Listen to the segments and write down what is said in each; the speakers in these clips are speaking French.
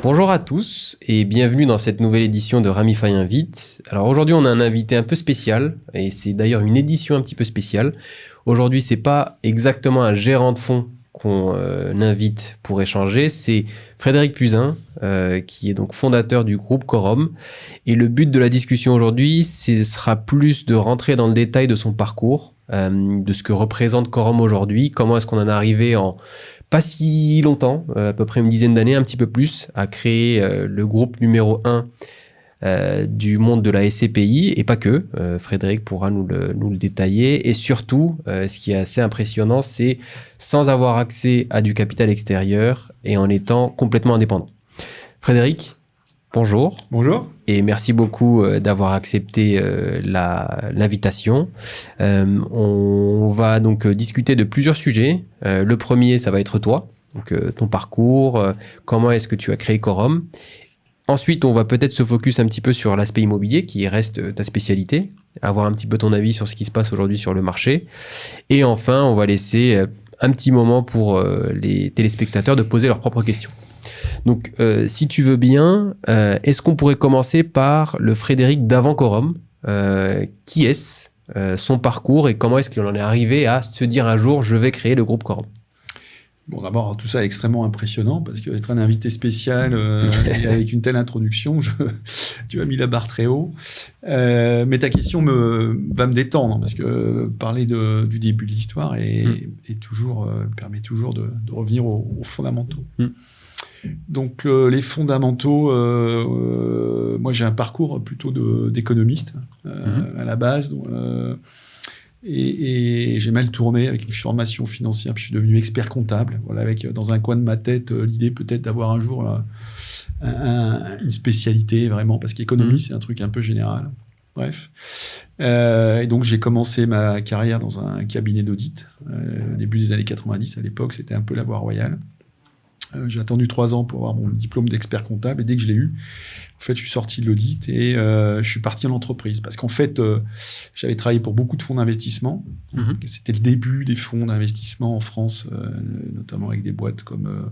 Bonjour à tous et bienvenue dans cette nouvelle édition de Ramify Invite. Alors aujourd'hui on a un invité un peu spécial et c'est d'ailleurs une édition un petit peu spéciale. Aujourd'hui c'est pas exactement un gérant de fonds qu'on invite pour échanger, c'est Frédéric Puzin qui est donc fondateur du groupe Quorum. Et le but de la discussion aujourd'hui, ce sera plus de rentrer dans le détail de son parcours, de ce que représente Quorum aujourd'hui, comment est-ce qu'on en est arrivé en pas si longtemps, à peu près une dizaine d'années, un petit peu plus, à créer le groupe numéro 1 du monde de la SCPI, et pas que. Frédéric pourra nous le détailler. Et surtout, ce qui est assez impressionnant, c'est sans avoir accès à du capital extérieur et en étant complètement indépendant. Frédéric, bonjour. Bonjour. Et merci beaucoup d'avoir accepté l'invitation. On va donc discuter de plusieurs sujets. Le premier, ça va être toi, donc ton parcours, comment est-ce que tu as créé Quorum. Ensuite, on va peut-être se focus un petit peu sur l'aspect immobilier, qui reste ta spécialité, avoir un petit peu ton avis sur ce qui se passe aujourd'hui sur le marché. Et enfin, on va laisser un petit moment pour les téléspectateurs de poser leurs propres questions. Donc, si tu veux bien, est-ce qu'on pourrait commencer par le Frédéric d'avant Quorum ? Qui est-ce, son parcours et comment est-ce qu'il en est arrivé à se dire un jour, je vais créer le groupe Quorum ? Bon, d'abord, tout ça est extrêmement impressionnant parce qu'être un invité spécial et avec une telle introduction, tu as mis la barre très haut. Mais ta question va me détendre parce que parler du début de l'histoire permet toujours de revenir aux fondamentaux. Donc, les fondamentaux, moi j'ai un parcours plutôt d'économiste à la base. Et j'ai mal tourné avec une formation financière, puis je suis devenu expert comptable, voilà, avec dans un coin de ma tête l'idée peut-être d'avoir un jour une spécialité vraiment, parce qu'économie c'est un truc un peu général. Bref. Et donc j'ai commencé ma carrière dans un cabinet d'audit, au début des années 90, à l'époque c'était un peu la voie royale. J'ai attendu 3 ans pour avoir mon diplôme d'expert comptable et dès que je l'ai eu, en fait, je suis sorti de l'audit et je suis parti en entreprise. Parce qu'en fait, j'avais travaillé pour beaucoup de fonds d'investissement. C'était le début des fonds d'investissement en France, notamment avec des boîtes comme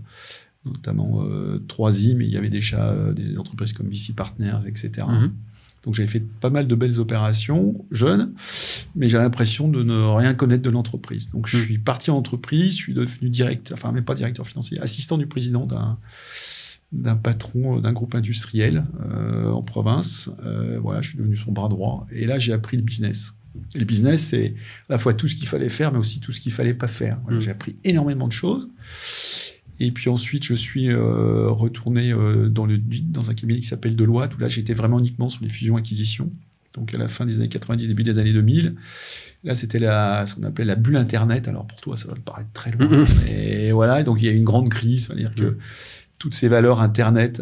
notamment Troisim, et il y avait déjà des entreprises comme VC Partners, etc. Donc j'avais fait pas mal de belles opérations, jeune, mais j'avais l'impression de ne rien connaître de l'entreprise. Donc je suis parti en entreprise, je suis devenu directeur, enfin même pas directeur financier, assistant du président d'un patron d'un groupe industriel en province. Voilà, je suis devenu son bras droit. Et là, j'ai appris le business. Et le business, c'est à la fois tout ce qu'il fallait faire, mais aussi tout ce qu'il fallait pas faire. Voilà, j'ai appris énormément de choses. Et puis ensuite, je suis retourné dans un cabinet qui s'appelle Deloitte, où là, j'étais vraiment uniquement sur les fusions-acquisitions. Donc, à la fin des années 90, début des années 2000. Là, c'était ce qu'on appelait la bulle Internet. Alors, pour toi, ça va te paraître très loin. Et voilà, et donc il y a eu une grande crise. C'est-à-dire que toutes ces valeurs Internet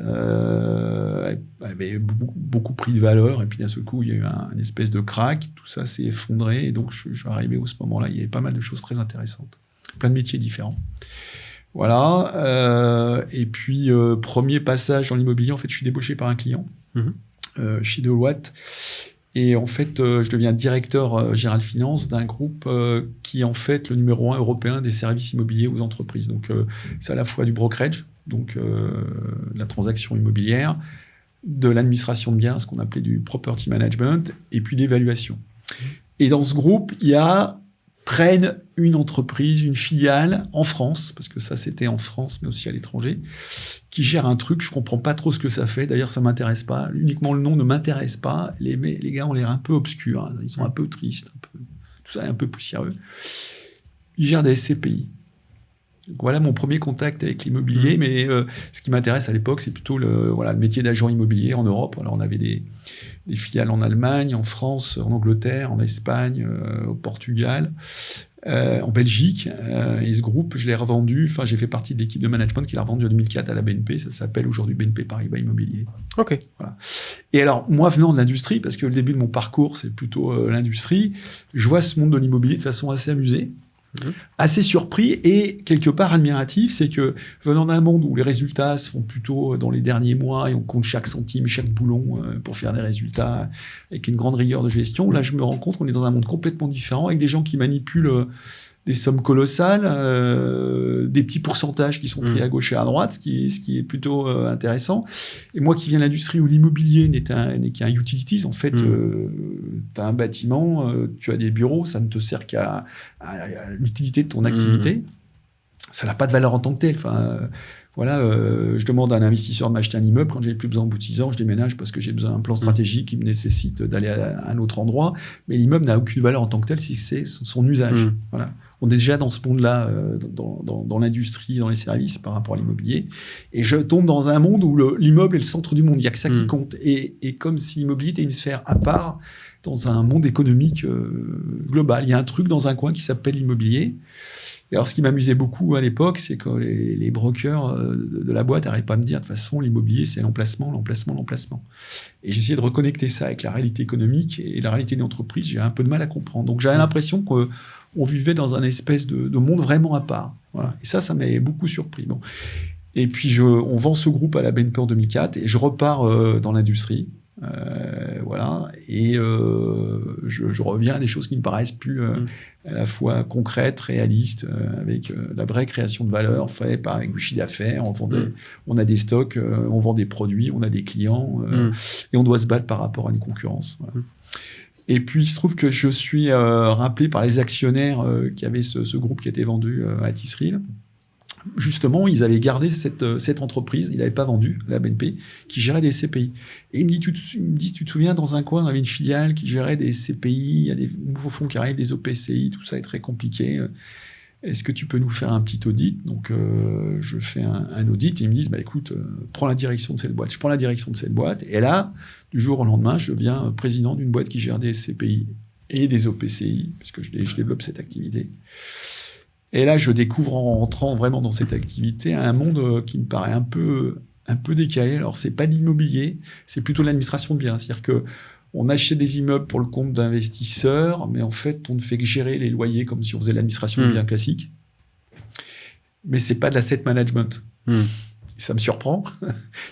avaient beaucoup pris de valeur. Et puis, d'un seul coup, il y a eu une espèce de crack. Tout ça s'est effondré. Et donc, je suis arrivé à ce moment-là. Il y avait pas mal de choses très intéressantes. Plein de métiers différents. Voilà. Et puis, premier passage dans l'immobilier, en fait, je suis débauché par un client chez Deloitte. Et en fait, je deviens directeur général finance d'un groupe qui est en fait le numéro 1 européen des services immobiliers aux entreprises. Donc, c'est à la fois du brokerage, donc la transaction immobilière, de l'administration de biens, ce qu'on appelait du property management, et puis l'évaluation. Et dans ce groupe, il y a traîne une entreprise, une filiale en France, parce que ça c'était en France, mais aussi à l'étranger, qui gère un truc, je comprends pas trop ce que ça fait, d'ailleurs ça m'intéresse pas, uniquement le nom ne m'intéresse pas, les gars ont l'air un peu obscurs, hein. Ils sont un peu tristes, tout ça est un peu poussiéreux. Ils gèrent des SCPI. Donc voilà mon premier contact avec l'immobilier, mais ce qui m'intéresse à l'époque, c'est plutôt le métier d'agent immobilier en Europe. Alors on avait des filiales en Allemagne, en France, en Angleterre, en Espagne, au Portugal, en Belgique. Et ce groupe, je l'ai revendu, j'ai fait partie de l'équipe de management qui l'a revendu en 2004 à la BNP. Ça s'appelle aujourd'hui BNP Paribas Immobilier. Ok. Voilà. Et alors, moi, venant de l'industrie, parce que le début de mon parcours, c'est plutôt l'industrie, je vois ce monde de l'immobilier de façon assez amusée. Assez surpris et quelque part admiratif, c'est que venant d'un monde où les résultats se font plutôt dans les derniers mois et on compte chaque centime, chaque boulon pour faire des résultats avec une grande rigueur de gestion, là je me rends compte qu'on est dans un monde complètement différent avec des gens qui manipulent des sommes colossales, des petits pourcentages qui sont pris à gauche et à droite, ce qui est plutôt intéressant. Et moi qui viens de l'industrie où l'immobilier n'est qu'un utilities, en fait, tu as un bâtiment, tu as des bureaux, ça ne te sert qu'à l'utilité de ton activité. Ça n'a pas de valeur en tant que tel. Enfin, voilà, je demande à un investisseur de m'acheter un immeuble. Quand j'ai plus besoin au bout de 6 ans, je déménage parce que j'ai besoin d'un plan stratégique qui me nécessite d'aller à un autre endroit. Mais l'immeuble n'a aucune valeur en tant que tel si c'est son usage. Voilà. On est déjà dans ce monde-là, dans l'industrie, dans les services par rapport à l'immobilier. Et je tombe dans un monde où l'immeuble est le centre du monde. Il n'y a que ça qui compte. Et comme si l'immobilier était une sphère à part dans un monde économique global. Il y a un truc dans un coin qui s'appelle l'immobilier. Et alors, ce qui m'amusait beaucoup à l'époque, c'est que les brokers de la boîte n'arrêtaient pas à me dire, de toute façon, l'immobilier, c'est l'emplacement. Et j'essayais de reconnecter ça avec la réalité économique et la réalité de l'entreprise. J'ai un peu de mal à comprendre. Donc, j'avais l'impression qu'on vivait dans un espèce de monde vraiment à part. Voilà. Et ça m'avait beaucoup surpris. Bon. Et puis, on vend ce groupe à la BNP en 2004 et je repars dans l'industrie. Voilà. Et je reviens à des choses qui me paraissent plus à la fois concrètes, réalistes, avec la vraie création de valeur faite avec du chiffre d'affaires. On a des stocks, on vend des produits, on a des clients et on doit se battre par rapport à une concurrence. Voilà. Et puis, il se trouve que je suis rappelé par les actionnaires qui avaient ce groupe qui était vendu à Tisseril. Justement, ils avaient gardé cette entreprise, ils n'avaient pas vendu à la BNP, qui gérait des CPI. Et ils me disent, tu te souviens, dans un coin, on avait une filiale qui gérait des CPI, il y a des nouveaux fonds qui arrivent, des OPCI, tout ça est très compliqué. Est-ce que tu peux nous faire un petit audit? Donc, je fais un audit et ils me disent, écoute, prends la direction de cette boîte. Je prends la direction de cette boîte. Et là, du jour au lendemain, je deviens président d'une boîte qui gère des CPI et des OPCI, puisque je développe cette activité. Et là, je découvre en rentrant vraiment dans cette activité un monde qui me paraît un peu décalé. Alors, c'est pas de l'immobilier, c'est plutôt de l'administration de biens. C'est-à-dire que on achète des immeubles pour le compte d'investisseurs, mais en fait, on ne fait que gérer les loyers comme si on faisait de l'administration de biens classique. Mais c'est pas de l'asset management. Ça me surprend.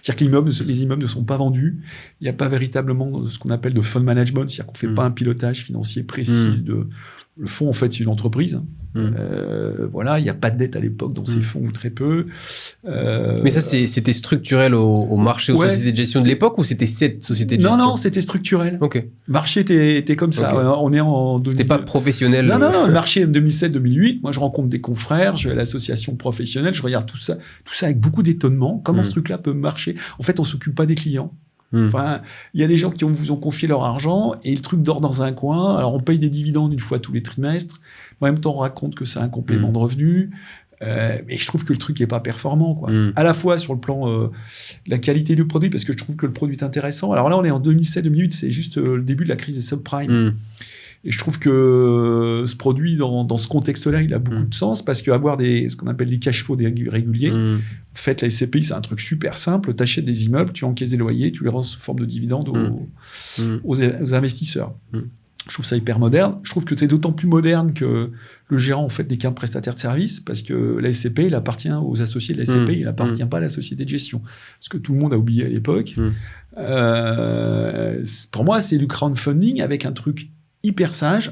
C'est-à-dire que les immeubles ne sont pas vendus. Il n'y a pas véritablement ce qu'on appelle de fund management. C'est-à-dire qu'on ne fait pas un pilotage financier précis le fonds, en fait, c'est une entreprise. Voilà, il n'y a pas de dette à l'époque dans ces fonds, ou très peu. Mais ça, c'était structurel au marché, aux sociétés de gestion de l'époque, ou c'était cette société de gestion? Non, c'était structurel. Ok. Le marché était comme ça. Okay. On est en 2000... C'était pas professionnel. Non, le marché en 2007-2008. Moi, je rencontre des confrères, je vais à l'association professionnelle, je regarde tout ça avec beaucoup d'étonnement. Comment ce truc-là peut marcher? En fait, on s'occupe pas des clients. Enfin, il y a des gens qui vous ont confié leur argent et le truc dort dans un coin. Alors, on paye des dividendes une fois tous les trimestres. En même temps, on raconte que c'est un complément de revenu. Mais je trouve que le truc n'est pas performant, quoi. À la fois sur le plan de la qualité du produit, parce que je trouve que le produit est intéressant. Alors là, on est en 2007-2008, c'est juste le début de la crise des subprimes. Et je trouve que ce produit, dans ce contexte-là, il a beaucoup de sens, parce qu'avoir ce qu'on appelle des cash flows réguliers, en fait, la SCPI, c'est un truc super simple. Tu achètes des immeubles, tu encaisses des loyers, tu les rends sous forme de dividendes aux investisseurs. Je trouve ça hyper moderne. Je trouve que c'est d'autant plus moderne que le gérant, en fait, n'est qu'un prestataire de service, parce que la SCPI, il appartient aux associés de la SCPI, il n'appartient pas à la société de gestion. Ce que tout le monde a oublié à l'époque. Pour moi, c'est du crowdfunding avec un truc hyper sage,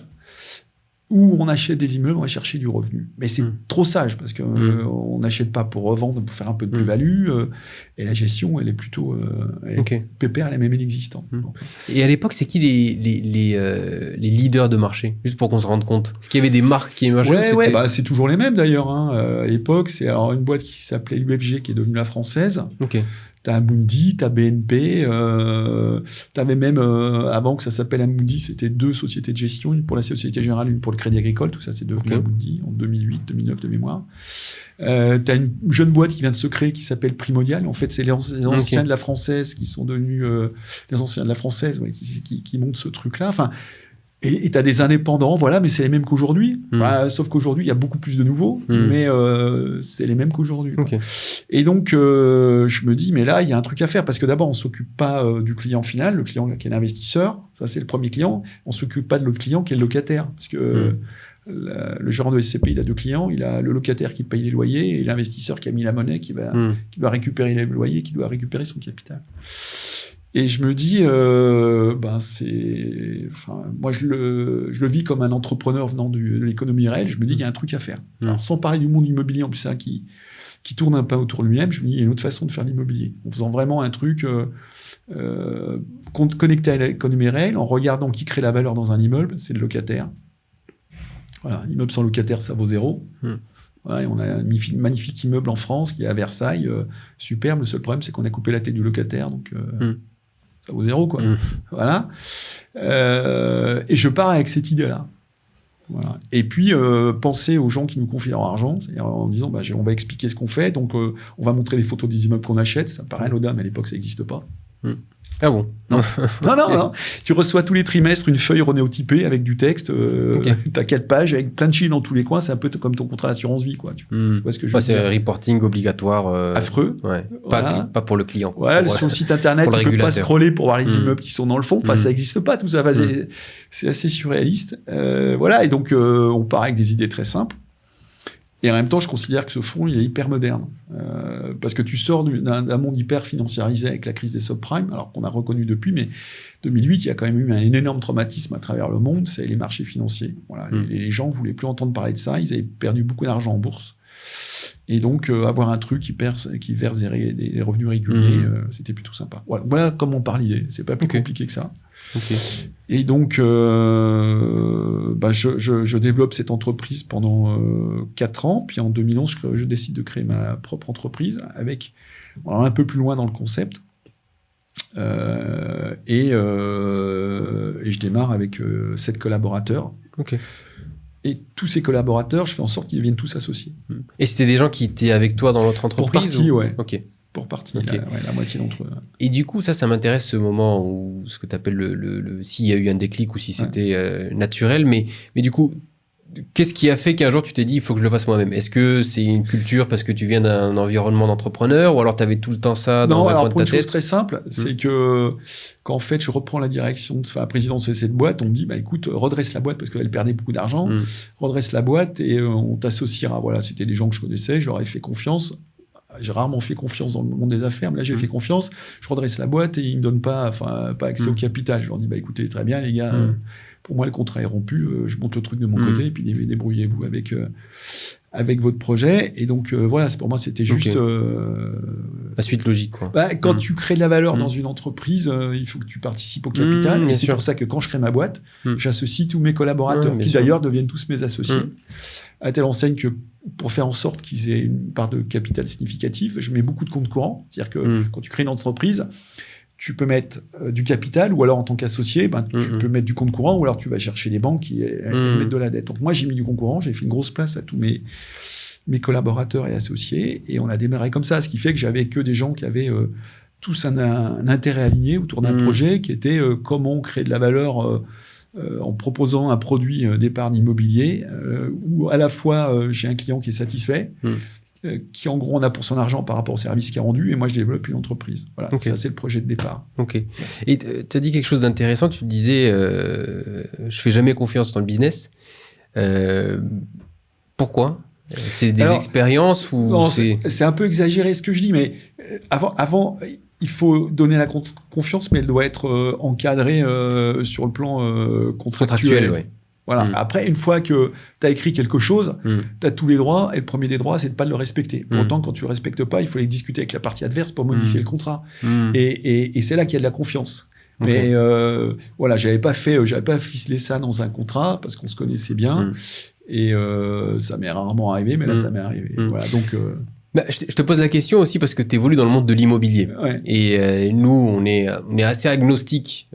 où on achète des immeubles, on va chercher du revenu. Mais c'est trop sage, parce qu'on n'achète pas pour revendre, pour faire un peu de plus-value, et la gestion, elle est plutôt pépère, elle est même inexistante. Et à l'époque, c'est qui les leaders de marché? Juste pour qu'on se rende compte. Est-ce qu'il y avait des marques qui émergeaient? C'est toujours les mêmes, d'ailleurs. À l'époque, c'est une boîte qui s'appelait l'UFG, qui est devenue la Française. T'as Amundi, t'as BNP, t'avais même, avant que ça s'appelle Amundi, c'était 2 sociétés de gestion, une pour la Société Générale, une pour le Crédit Agricole, tout ça c'est devenu Amundi en 2008-2009 de mémoire. T'as une jeune boîte qui vient de se créer qui s'appelle Primodial, en fait c'est les anciens de la Française qui sont devenus, les anciens de la Française qui montent ce truc-là, enfin... Et tu as des indépendants, voilà, mais c'est les mêmes qu'aujourd'hui. Sauf qu'aujourd'hui, il y a beaucoup plus de nouveaux, mais c'est les mêmes qu'aujourd'hui. Et donc, je me dis, mais là, il y a un truc à faire. Parce que d'abord, on ne s'occupe pas du client final, le client qui est l'investisseur. Ça, c'est le premier client. On ne s'occupe pas de l'autre client qui est le locataire. Parce que le gérant de SCP, il a 2 clients. Il a le locataire qui paye les loyers et l'investisseur qui a mis la monnaie, qui va récupérer les loyers, qui doit récupérer son capital. Et je me dis, moi, je le vis comme un entrepreneur venant de l'économie réelle. Je me dis qu'il y a un truc à faire. Alors, sans parler du monde immobilier, en plus, qui tourne un peu autour de lui-même, je me dis, il y a une autre façon de faire l'immobilier. En faisant vraiment un truc connecté à l'économie réelle, en regardant qui crée la valeur dans un immeuble, c'est le locataire. Voilà, un immeuble sans locataire, ça vaut zéro. Ouais, on a un magnifique immeuble en France qui est à Versailles, superbe. Le seul problème, c'est qu'on a coupé la tête du locataire, donc ça vaut zéro, quoi. Voilà. Et je pars avec cette idée-là. Voilà. Et puis, penser aux gens qui nous confient leur argent, c'est-à-dire en disant, on va expliquer ce qu'on fait, donc on va montrer des photos des immeubles qu'on achète. Ça paraît anodin, mais à l'époque, ça n'existe pas. Ah bon? Non. Non. Tu reçois tous les trimestres une feuille renéotypée avec du texte. T'as 4 pages avec plein de chiffres dans tous les coins. C'est un peu comme ton contrat d'assurance vie, quoi. Tu vois ce que je veux dire? C'est un reporting obligatoire. Affreux. Ouais. Voilà. Pas pour le client. Voilà, sur le site internet, tu peux pas scroller pour voir les immeubles qui sont dans le fond. Enfin, ça n'existe pas, tout ça. C'est assez surréaliste. Voilà. Et donc, on part avec des idées très simples. Et en même temps, je considère que ce fonds, il est hyper moderne. Parce que tu sors d'un monde hyper financiarisé avec la crise des subprimes, alors qu'on a reconnu depuis, mais 2008, il y a quand même eu un énorme traumatisme à travers le monde, c'est les marchés financiers. Voilà, les gens ne voulaient plus entendre parler de ça, ils avaient perdu beaucoup d'argent en bourse. Et donc, avoir un truc qui verse des revenus réguliers, c'était plutôt sympa. Voilà comment on parle l'idée. C'est pas plus compliqué que ça. Et donc, je développe cette entreprise pendant 4 ans. Puis en 2011, je décide de créer ma propre entreprise avec un peu plus loin dans le concept. Et je démarre avec 7 collaborateurs. Et tous ces collaborateurs, je fais en sorte qu'ils deviennent tous associés. Et c'était des gens qui étaient avec toi dans l'autre entreprise? Pour partie, ouais. Pour partie, la moitié d'entre eux. Et du coup, ça m'intéresse, ce moment où ce que tu appelles s'il y a eu un déclic ou si c'était naturel. Mais du coup, qu'est-ce qui a fait qu'un jour tu t'es dit il faut que je le fasse moi-même? Est-ce que c'est une culture parce que tu viens d'un environnement d'entrepreneur ou alors tu avais tout le temps ça dans un coin de ta tête? Non, alors pour une chose très simple, c'est que qu'en fait je reprends la direction, la présidence de cette boîte, on me dit écoute, redresse la boîte parce qu'elle perdait beaucoup d'argent, redresse la boîte et on t'associera. Voilà, c'était des gens que je connaissais, je leur ai fait confiance. J'ai rarement fait confiance dans le monde des affaires, mais là j'ai fait confiance. Je redresse la boîte et ils me donnent pas accès au capital. Je leur dis écoutez, très bien les gars, pour moi le contrat est rompu, je monte le truc de mon côté et puis débrouillez-vous avec votre projet. Et donc voilà, pour moi c'était juste la suite logique, quoi. Quand tu crées de la valeur dans une entreprise, il faut que tu participes au capital. Et c'est pour ça que quand je crée ma boîte, j'associe tous mes collaborateurs qui d'ailleurs deviennent tous mes associés. À telle enseigne que pour faire en sorte qu'ils aient une part de capital significative, je mets beaucoup de comptes courants. C'est-à-dire que quand tu crées une entreprise, tu peux mettre du capital ou alors en tant qu'associé, tu peux mettre du compte courant ou alors tu vas chercher des banques qui mettent de la dette. Donc moi, j'ai mis du compte courant, j'ai fait une grosse place à tous mes collaborateurs et associés et on a démarré comme ça, ce qui fait que j'avais que des gens qui avaient tous un intérêt aligné autour d'un projet qui était comment créer de la valeur en proposant un produit d'épargne immobilier où à la fois j'ai un client qui est satisfait, qui en gros on a pour son argent par rapport au service qu'il a rendu et moi je développe une entreprise. Voilà, ça c'est le projet de départ. Et tu as dit quelque chose d'intéressant, tu disais je fais jamais confiance dans le business. Pourquoi? C'est des expériences ou non, c'est un peu exagéré ce que je dis, mais avant il faut donner la confiance, mais elle doit être encadrée sur le plan contractuel. Voilà. Après, une fois que tu as écrit quelque chose, tu as tous les droits, et le premier des droits, c'est de ne pas le respecter. Pour autant, quand tu ne le respectes pas, il faut aller discuter avec la partie adverse pour modifier le contrat. Et c'est là qu'il y a de la confiance. Mais voilà, j'avais pas ficelé ça dans un contrat, parce qu'on se connaissait bien, et ça m'est rarement arrivé, mais là, ça m'est arrivé. Voilà, donc... je te pose la question aussi parce que tu évolues dans le monde de l'immobilier. Et nous, on est assez agnostique.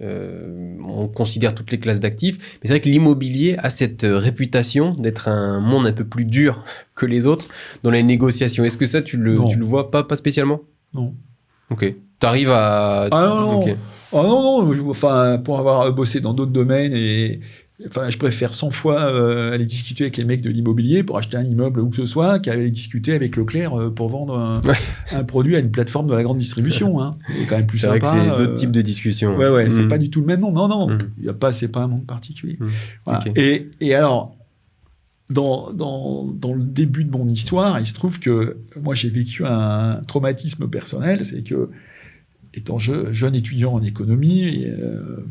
On considère toutes les classes d'actifs. Mais c'est vrai que l'immobilier a cette réputation d'être un monde un peu plus dur que les autres dans les négociations. Est-ce que ça, tu le vois pas spécialement? Non. Ok. Tu arrives à... Ah non, non. Oh non, enfin, pour avoir bossé dans d'autres domaines je préfère 100 fois aller discuter avec les mecs de l'immobilier pour acheter un immeuble ou que ce soit qu'aller discuter avec Leclerc pour vendre un produit à une plateforme de la grande distribution. Hein. C'est quand même plus sympa. C'est vrai que c'est d'autres types de discussions. C'est pas du tout le même monde. Non, c'est pas un monde particulier. Voilà. Et alors, dans le début de mon histoire, il se trouve que moi, j'ai vécu un traumatisme personnel, c'est que étant jeune étudiant en économie, et,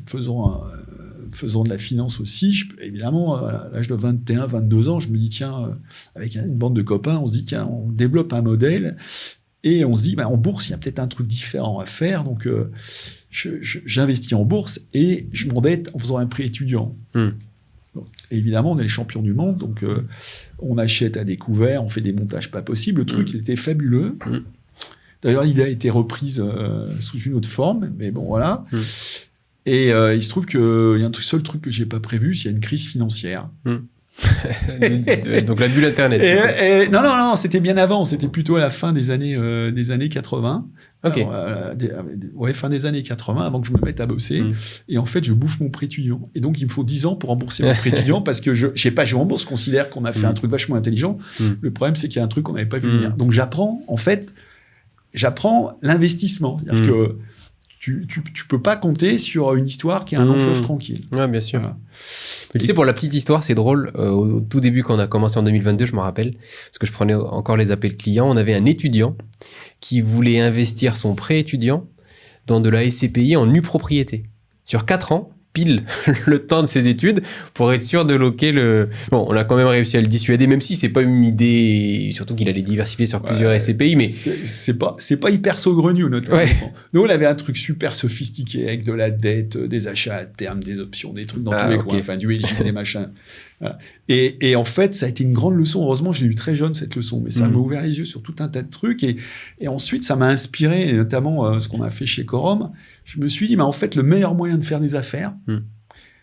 faisant de la finance aussi, évidemment, à l'âge de 21, 22 ans, je me dis, tiens, avec une bande de copains, on se dit, tiens, on développe un modèle, et on se dit, en bourse, il y a peut-être un truc différent à faire, donc j'investis en bourse, et je m'endette en faisant un prêt étudiant. Donc, évidemment, on est les champions du monde, donc on achète à découvert, on fait des montages pas possibles, le truc, il était fabuleux. D'ailleurs, l'idée a été reprise sous une autre forme, mais bon, voilà. Et il se trouve qu'il y a un seul truc que j'ai pas prévu, c'est qu'il y a une crise financière. Donc la bulle Internet. Non, c'était bien avant, c'était plutôt à la fin des années 80. Ok. Alors, fin des années 80, avant que je me mette à bosser. Et en fait, je bouffe mon prêt étudiant. Et donc, il me faut 10 ans pour rembourser mon prêt étudiant parce que je sais pas, je en bourse, je considère qu'on a fait un truc vachement intelligent. Le problème, c'est qu'il y a un truc qu'on n'avait pas vu venir. Donc, j'apprends l'investissement. C'est-à-dire que tu peux pas compter sur une histoire qui est un long fleuve tranquille. Ouais, bien sûr. Voilà. Mais tu sais, pour la petite histoire, c'est drôle. Au tout début, quand on a commencé en 2022, je me rappelle, parce que je prenais encore les appels clients, on avait un étudiant qui voulait investir son prêt étudiant dans de la SCPI en nue propriété. Sur 4 ans, pile le temps de ses études, pour être sûr de loquer le... Bon, on a quand même réussi à le dissuader, même si c'est pas une idée, surtout qu'il allait diversifier sur plusieurs SCPI, mais... C'est pas hyper saugrenu, notamment. Ouais. Nous, on avait un truc super sophistiqué, avec de la dette, des achats à terme, des options, des trucs dans tous les coins, enfin, du hedging, des machins. Voilà. Et en fait, ça a été une grande leçon. Heureusement, je l'ai eu très jeune, cette leçon, mais ça m'a ouvert les yeux sur tout un tas de trucs. Et ensuite, ça m'a inspiré, et notamment ce qu'on a fait chez Quorum. Je me suis dit, en fait, le meilleur moyen de faire des affaires,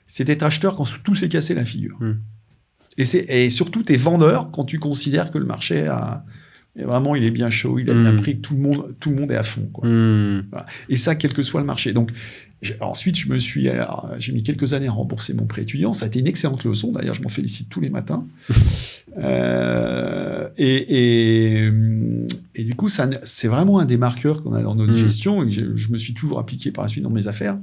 c'est d'être acheteur quand tout s'est cassé la figure. Et surtout, t'es vendeur quand tu considères que le marché il est bien chaud, il a bien pris, tout le monde est à fond, quoi. Voilà. Et ça, quel que soit le marché. Donc, ensuite, j'ai mis quelques années à rembourser mon prêt étudiant. Ça a été une excellente leçon. D'ailleurs, je m'en félicite tous les matins. Et du coup, c'est vraiment un des marqueurs qu'on a dans notre gestion et que je me suis toujours appliqué par la suite dans mes affaires.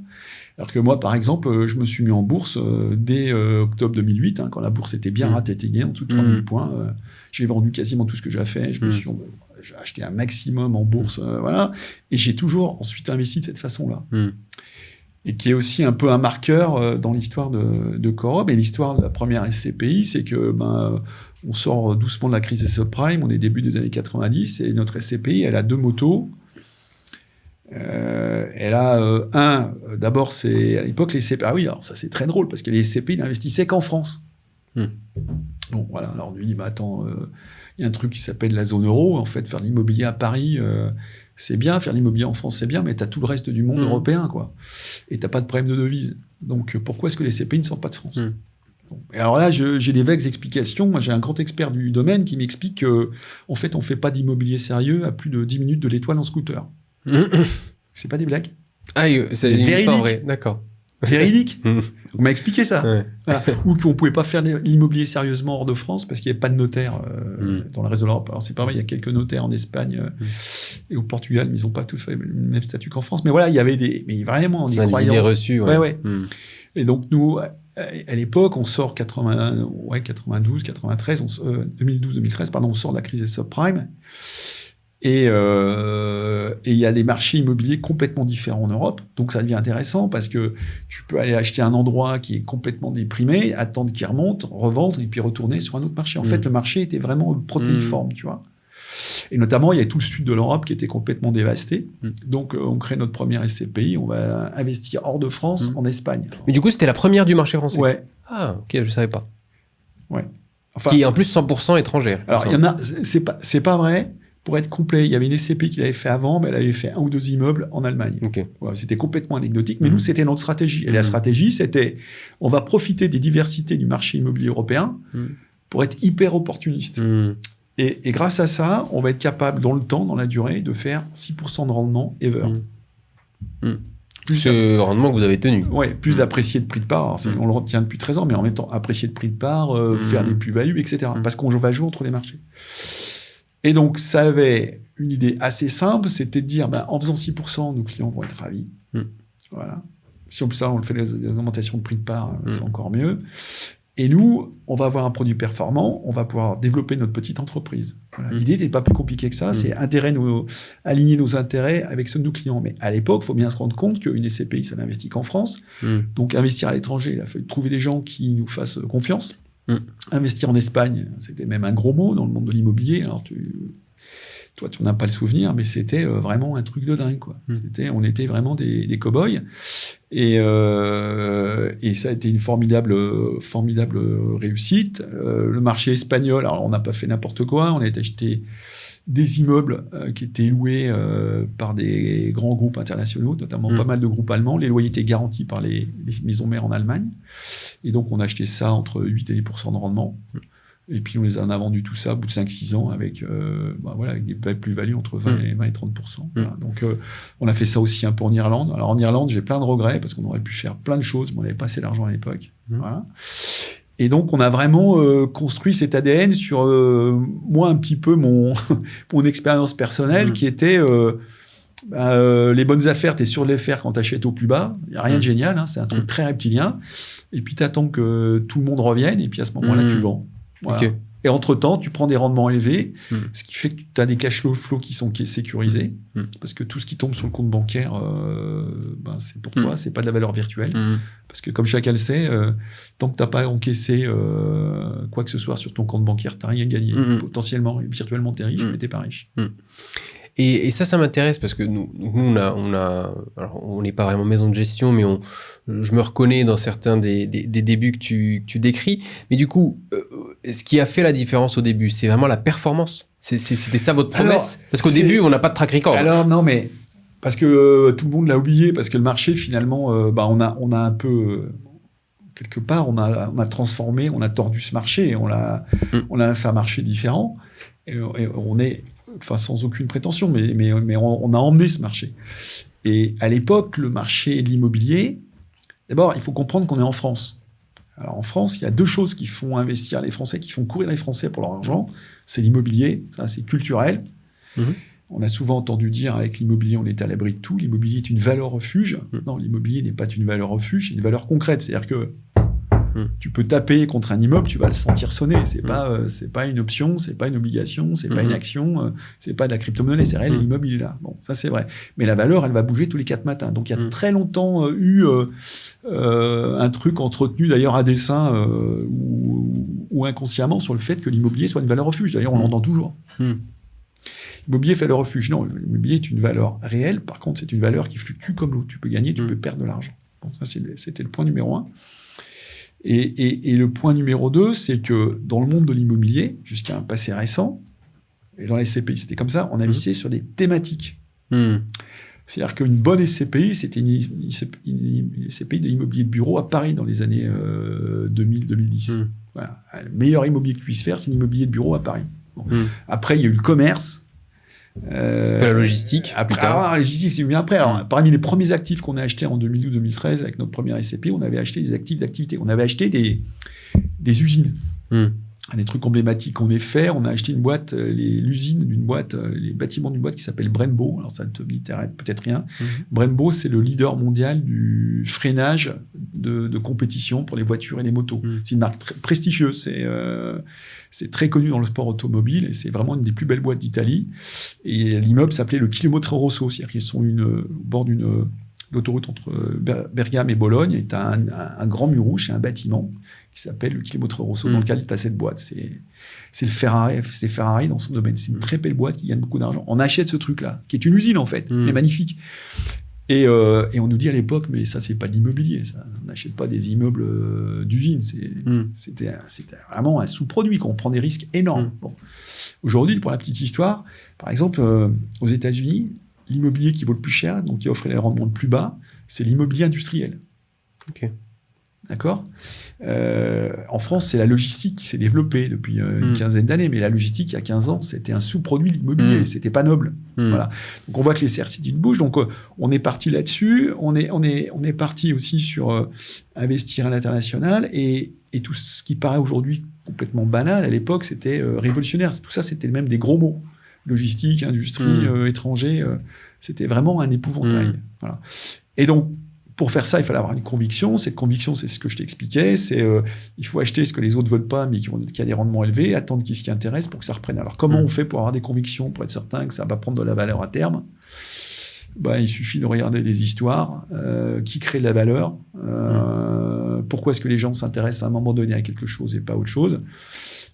Alors que moi, par exemple, je me suis mis en bourse dès octobre 2008, quand la bourse était bien ratatiguée, en dessous de 3000 points. J'ai vendu quasiment tout ce que j'ai fait. J'ai acheté un maximum en bourse, voilà. Et j'ai toujours ensuite investi de cette façon-là. Et qui est aussi un peu un marqueur dans l'histoire de Quorum. Et l'histoire de la première SCPI, c'est que on sort doucement de la crise des subprimes, on est début des années 90, et notre SCPI, elle a 2 motos. Elle a d'abord, c'est à l'époque les SCPI. Ah oui, alors ça c'est très drôle, parce que les SCPI n'investissaient qu'en France. Bon, voilà, alors on lui dit, attends, il y a un truc qui s'appelle la zone euro. En fait, faire l'immobilier à Paris, c'est bien. Faire l'immobilier en France, c'est bien, mais tu as tout le reste du monde européen, quoi. Et tu n'as pas de problème de devise. Donc, pourquoi est-ce que les CPI ne sortent pas de France ? Bon. Et alors là, j'ai des vagues explications. Moi, j'ai un grand expert du domaine qui m'explique qu'en fait, on ne fait pas d'immobilier sérieux à plus de 10 minutes de l'Étoile en scooter. C'est pas des blagues. Ah, c'est une histoire vraie, d'accord. Véridique. On m'a expliqué ça. Ouais. Voilà. Ou qu'on ne pouvait pas faire l'immobilier sérieusement hors de France parce qu'il n'y avait pas de notaire dans le reste de l'Europe. Alors c'est pas vrai, il y a quelques notaires en Espagne et au Portugal, mais ils n'ont pas tous fait le même statut qu'en France. Mais voilà, il y avait vraiment des croyances. Des idées reçues. Ouais. Et donc nous, à l'époque, on sort 92, 93, 2012, 2013, pardon, on sort de la crise des subprimes. Et il y a des marchés immobiliers complètement différents en Europe. Donc, ça devient intéressant parce que tu peux aller acheter un endroit qui est complètement déprimé, attendre qu'il remonte, revendre et puis retourner sur un autre marché. En fait, le marché était vraiment protéiforme, tu vois. Et notamment, il y a tout le sud de l'Europe qui était complètement dévasté. Donc, on crée notre première SCPI. On va investir hors de France, en Espagne. Mais du coup, c'était la première du marché français. Ouais. Ah, ok, je ne savais pas. Ouais. Enfin, qui est en plus 100% étrangère. Alors, il y en a, c'est pas vrai. Pour être complet, il y avait une SCPI qui l'avait fait avant, mais elle avait fait 1 ou 2 immeubles en Allemagne. Okay. Voilà, c'était complètement anecdotique, mais nous, c'était notre stratégie. Et la stratégie, c'était, on va profiter des diversités du marché immobilier européen pour être hyper opportuniste. Et grâce à ça, on va être capable, dans le temps, dans la durée, de faire 6% de rendement ever. Ce rendement que vous avez tenu. Oui, plus apprécier de prix de part. On le retient depuis 13 ans, mais en même temps, apprécier de prix de part, faire des plus-values, etc. Parce qu'on va jouer entre les marchés. Et donc, ça avait une idée assez simple, c'était de dire, en faisant 6%, nos clients vont être ravis. Voilà. Si en plus ça, on le fait les augmentations de prix de part, c'est encore mieux. Et nous, on va avoir un produit performant, on va pouvoir développer notre petite entreprise. Voilà. L'idée n'est pas plus compliquée que ça, c'est aligner nos intérêts avec ceux de nos clients. Mais à l'époque, il faut bien se rendre compte qu'une SCPI, ça n'investit qu'en France. Donc investir à l'étranger, il a fallu trouver des gens qui nous fassent confiance. Investir en Espagne, c'était même un gros mot dans le monde de l'immobilier. Alors toi, tu n'as pas le souvenir, mais c'était vraiment un truc de dingue, quoi. On était vraiment des cow-boys. Et ça a été une formidable réussite. Le marché espagnol, alors on n'a pas fait n'importe quoi. On a acheté des immeubles qui étaient loués par des grands groupes internationaux, notamment pas mal de groupes allemands. Les loyers étaient garantis par les maisons mères en Allemagne. Et donc, on a acheté ça entre 8 et 10% de rendement. Et puis, on les en a vendu tout ça au bout de 5-6 ans avec des plus-values entre 20 et 30%. Voilà. Donc, on a fait ça aussi un peu en Irlande. Alors, en Irlande, j'ai plein de regrets parce qu'on aurait pu faire plein de choses, mais on n'avait pas assez d'argent à l'époque. Voilà. Et donc, on a vraiment construit cet ADN sur, moi, un petit peu mon expérience personnelle qui était... les bonnes affaires, tu es sûr de les faire quand tu achètes au plus bas. Il n'y a rien de génial, hein, c'est un truc très reptilien. Et puis, tu attends que tout le monde revienne, et puis à ce moment-là, tu vends. Voilà. Okay. Et entre-temps, tu prends des rendements élevés, ce qui fait que tu as des cash flows qui sont sécurisés, parce que tout ce qui tombe sur le compte bancaire, c'est pour toi, c'est pas de la valeur virtuelle. Parce que comme chacun le sait, tant que tu n'as pas encaissé quoi que ce soit sur ton compte bancaire, tu n'as rien gagné. Potentiellement, virtuellement, tu es riche, mais tu n'es pas riche. Et ça m'intéresse parce que nous on n'est pas vraiment maison de gestion, mais je me reconnais dans certains des débuts que tu décris. Mais du coup, ce qui a fait la différence au début, c'est vraiment la performance. C'était ça votre promesse? Alors, parce qu'au début, on n'a pas de track record. Alors non, mais parce que tout le monde l'a oublié, parce que le marché, finalement, on a un peu... quelque part, on a transformé, on a tordu ce marché, et on l'a fait un marché différent. Et on est... Enfin, sans aucune prétention, mais on a emmené ce marché. Et à l'époque, le marché de l'immobilier, d'abord, il faut comprendre qu'on est en France. Alors, en France, il y a deux choses qui font investir les Français, qui font courir les Français pour leur argent. C'est l'immobilier, ça, c'est culturel. On a souvent entendu dire, avec l'immobilier, on est à l'abri de tout. L'immobilier est une valeur refuge. Non, l'immobilier n'est pas une valeur refuge, c'est une valeur concrète. C'est-à-dire que tu peux taper contre un immeuble, tu vas le sentir sonner. C'est pas une option, c'est pas une obligation, c'est pas une action, c'est pas de la crypto-monnaie, c'est réel, l'immeuble, il est là. Bon, ça, c'est vrai. Mais la valeur, elle va bouger tous les 4 matins. Donc, il y a très longtemps eu un truc entretenu, d'ailleurs, à dessein ou inconsciemment, sur le fait que l'immobilier soit une valeur refuge. D'ailleurs, on l'entend toujours. L'immobilier fait le refuge. Non, l'immobilier est une valeur réelle. Par contre, c'est une valeur qui fluctue comme l'eau. Tu peux gagner, tu peux perdre de l'argent. Bon, ça, c'était le point numéro 1. Et le point numéro 2, c'est que dans le monde de l'immobilier, jusqu'à un passé récent, et dans les SCPI, c'était comme ça, on investissait sur des thématiques. C'est-à-dire qu'une bonne SCPI, c'était une SCPI de l'immobilier de bureau à Paris dans les années 2000-2010. Voilà. Le meilleur immobilier que tu puisses faire, c'est l'immobilier de bureau à Paris. Bon. Après, il y a eu le commerce. La logistique. La logistique, c'est bien après. Alors, parmi les premiers actifs qu'on a achetés en 2012-2013 avec notre première SCPI, on avait acheté des actifs d'activité. On avait acheté des usines. Des trucs emblématiques qu'on ait fait. On a acheté une boîte, l'usine d'une boîte, les bâtiments d'une boîte qui s'appelle Brembo. Alors, ça ne te dit peut-être rien. Brembo, c'est le leader mondial du freinage de compétition pour les voitures et les motos. C'est une marque très prestigieuse. C'est très connu dans le sport automobile et c'est vraiment une des plus belles boîtes d'Italie. Et l'immeuble s'appelait le Chilometro Rosso, c'est-à-dire qu'ils sont au bord d'une l'autoroute entre Bergame et Bologne. Et tu as un grand mur rouge et un bâtiment qui s'appelle le Chilometro Rosso, dans lequel tu as cette boîte. C'est le Ferrari, c'est Ferrari dans son domaine. C'est une très belle boîte qui gagne beaucoup d'argent. On achète ce truc-là, qui est une usine en fait, mais magnifique. Et on nous dit à l'époque, mais ça, c'est pas de l'immobilier. Ça. On n'achète pas des immeubles d'usine. C'était vraiment un sous-produit. On prend des risques énormes. Bon. Aujourd'hui, pour la petite histoire, par exemple, aux États-Unis, l'immobilier qui vaut le plus cher, donc qui offre les rendements le plus bas, c'est l'immobilier industriel. Ok. D'accord ? En France, c'est la logistique qui s'est développée depuis une quinzaine d'années, mais la logistique, il y a 15 ans, c'était un sous-produit de l'immobilier, c'était pas noble. Voilà. Donc on voit que les CRC bougent, donc on est parti là-dessus, on est parti aussi sur investir à l'international, et tout ce qui paraît aujourd'hui complètement banal, à l'époque, c'était révolutionnaire. Tout ça, c'était même des gros mots. Logistique, industrie, étranger, c'était vraiment un épouvantail. Voilà. Et donc, pour faire ça, il fallait avoir une conviction. Cette conviction, c'est ce que je t'expliquais. Il faut acheter ce que les autres veulent pas, mais qui a des rendements élevés, attendre qui intéresse pour que ça reprenne. Alors, comment on fait pour avoir des convictions, pour être certain que ça va prendre de la valeur à terme? Il suffit de regarder des histoires qui créent de la valeur. Pourquoi est-ce que les gens s'intéressent à un moment donné à quelque chose et pas autre chose?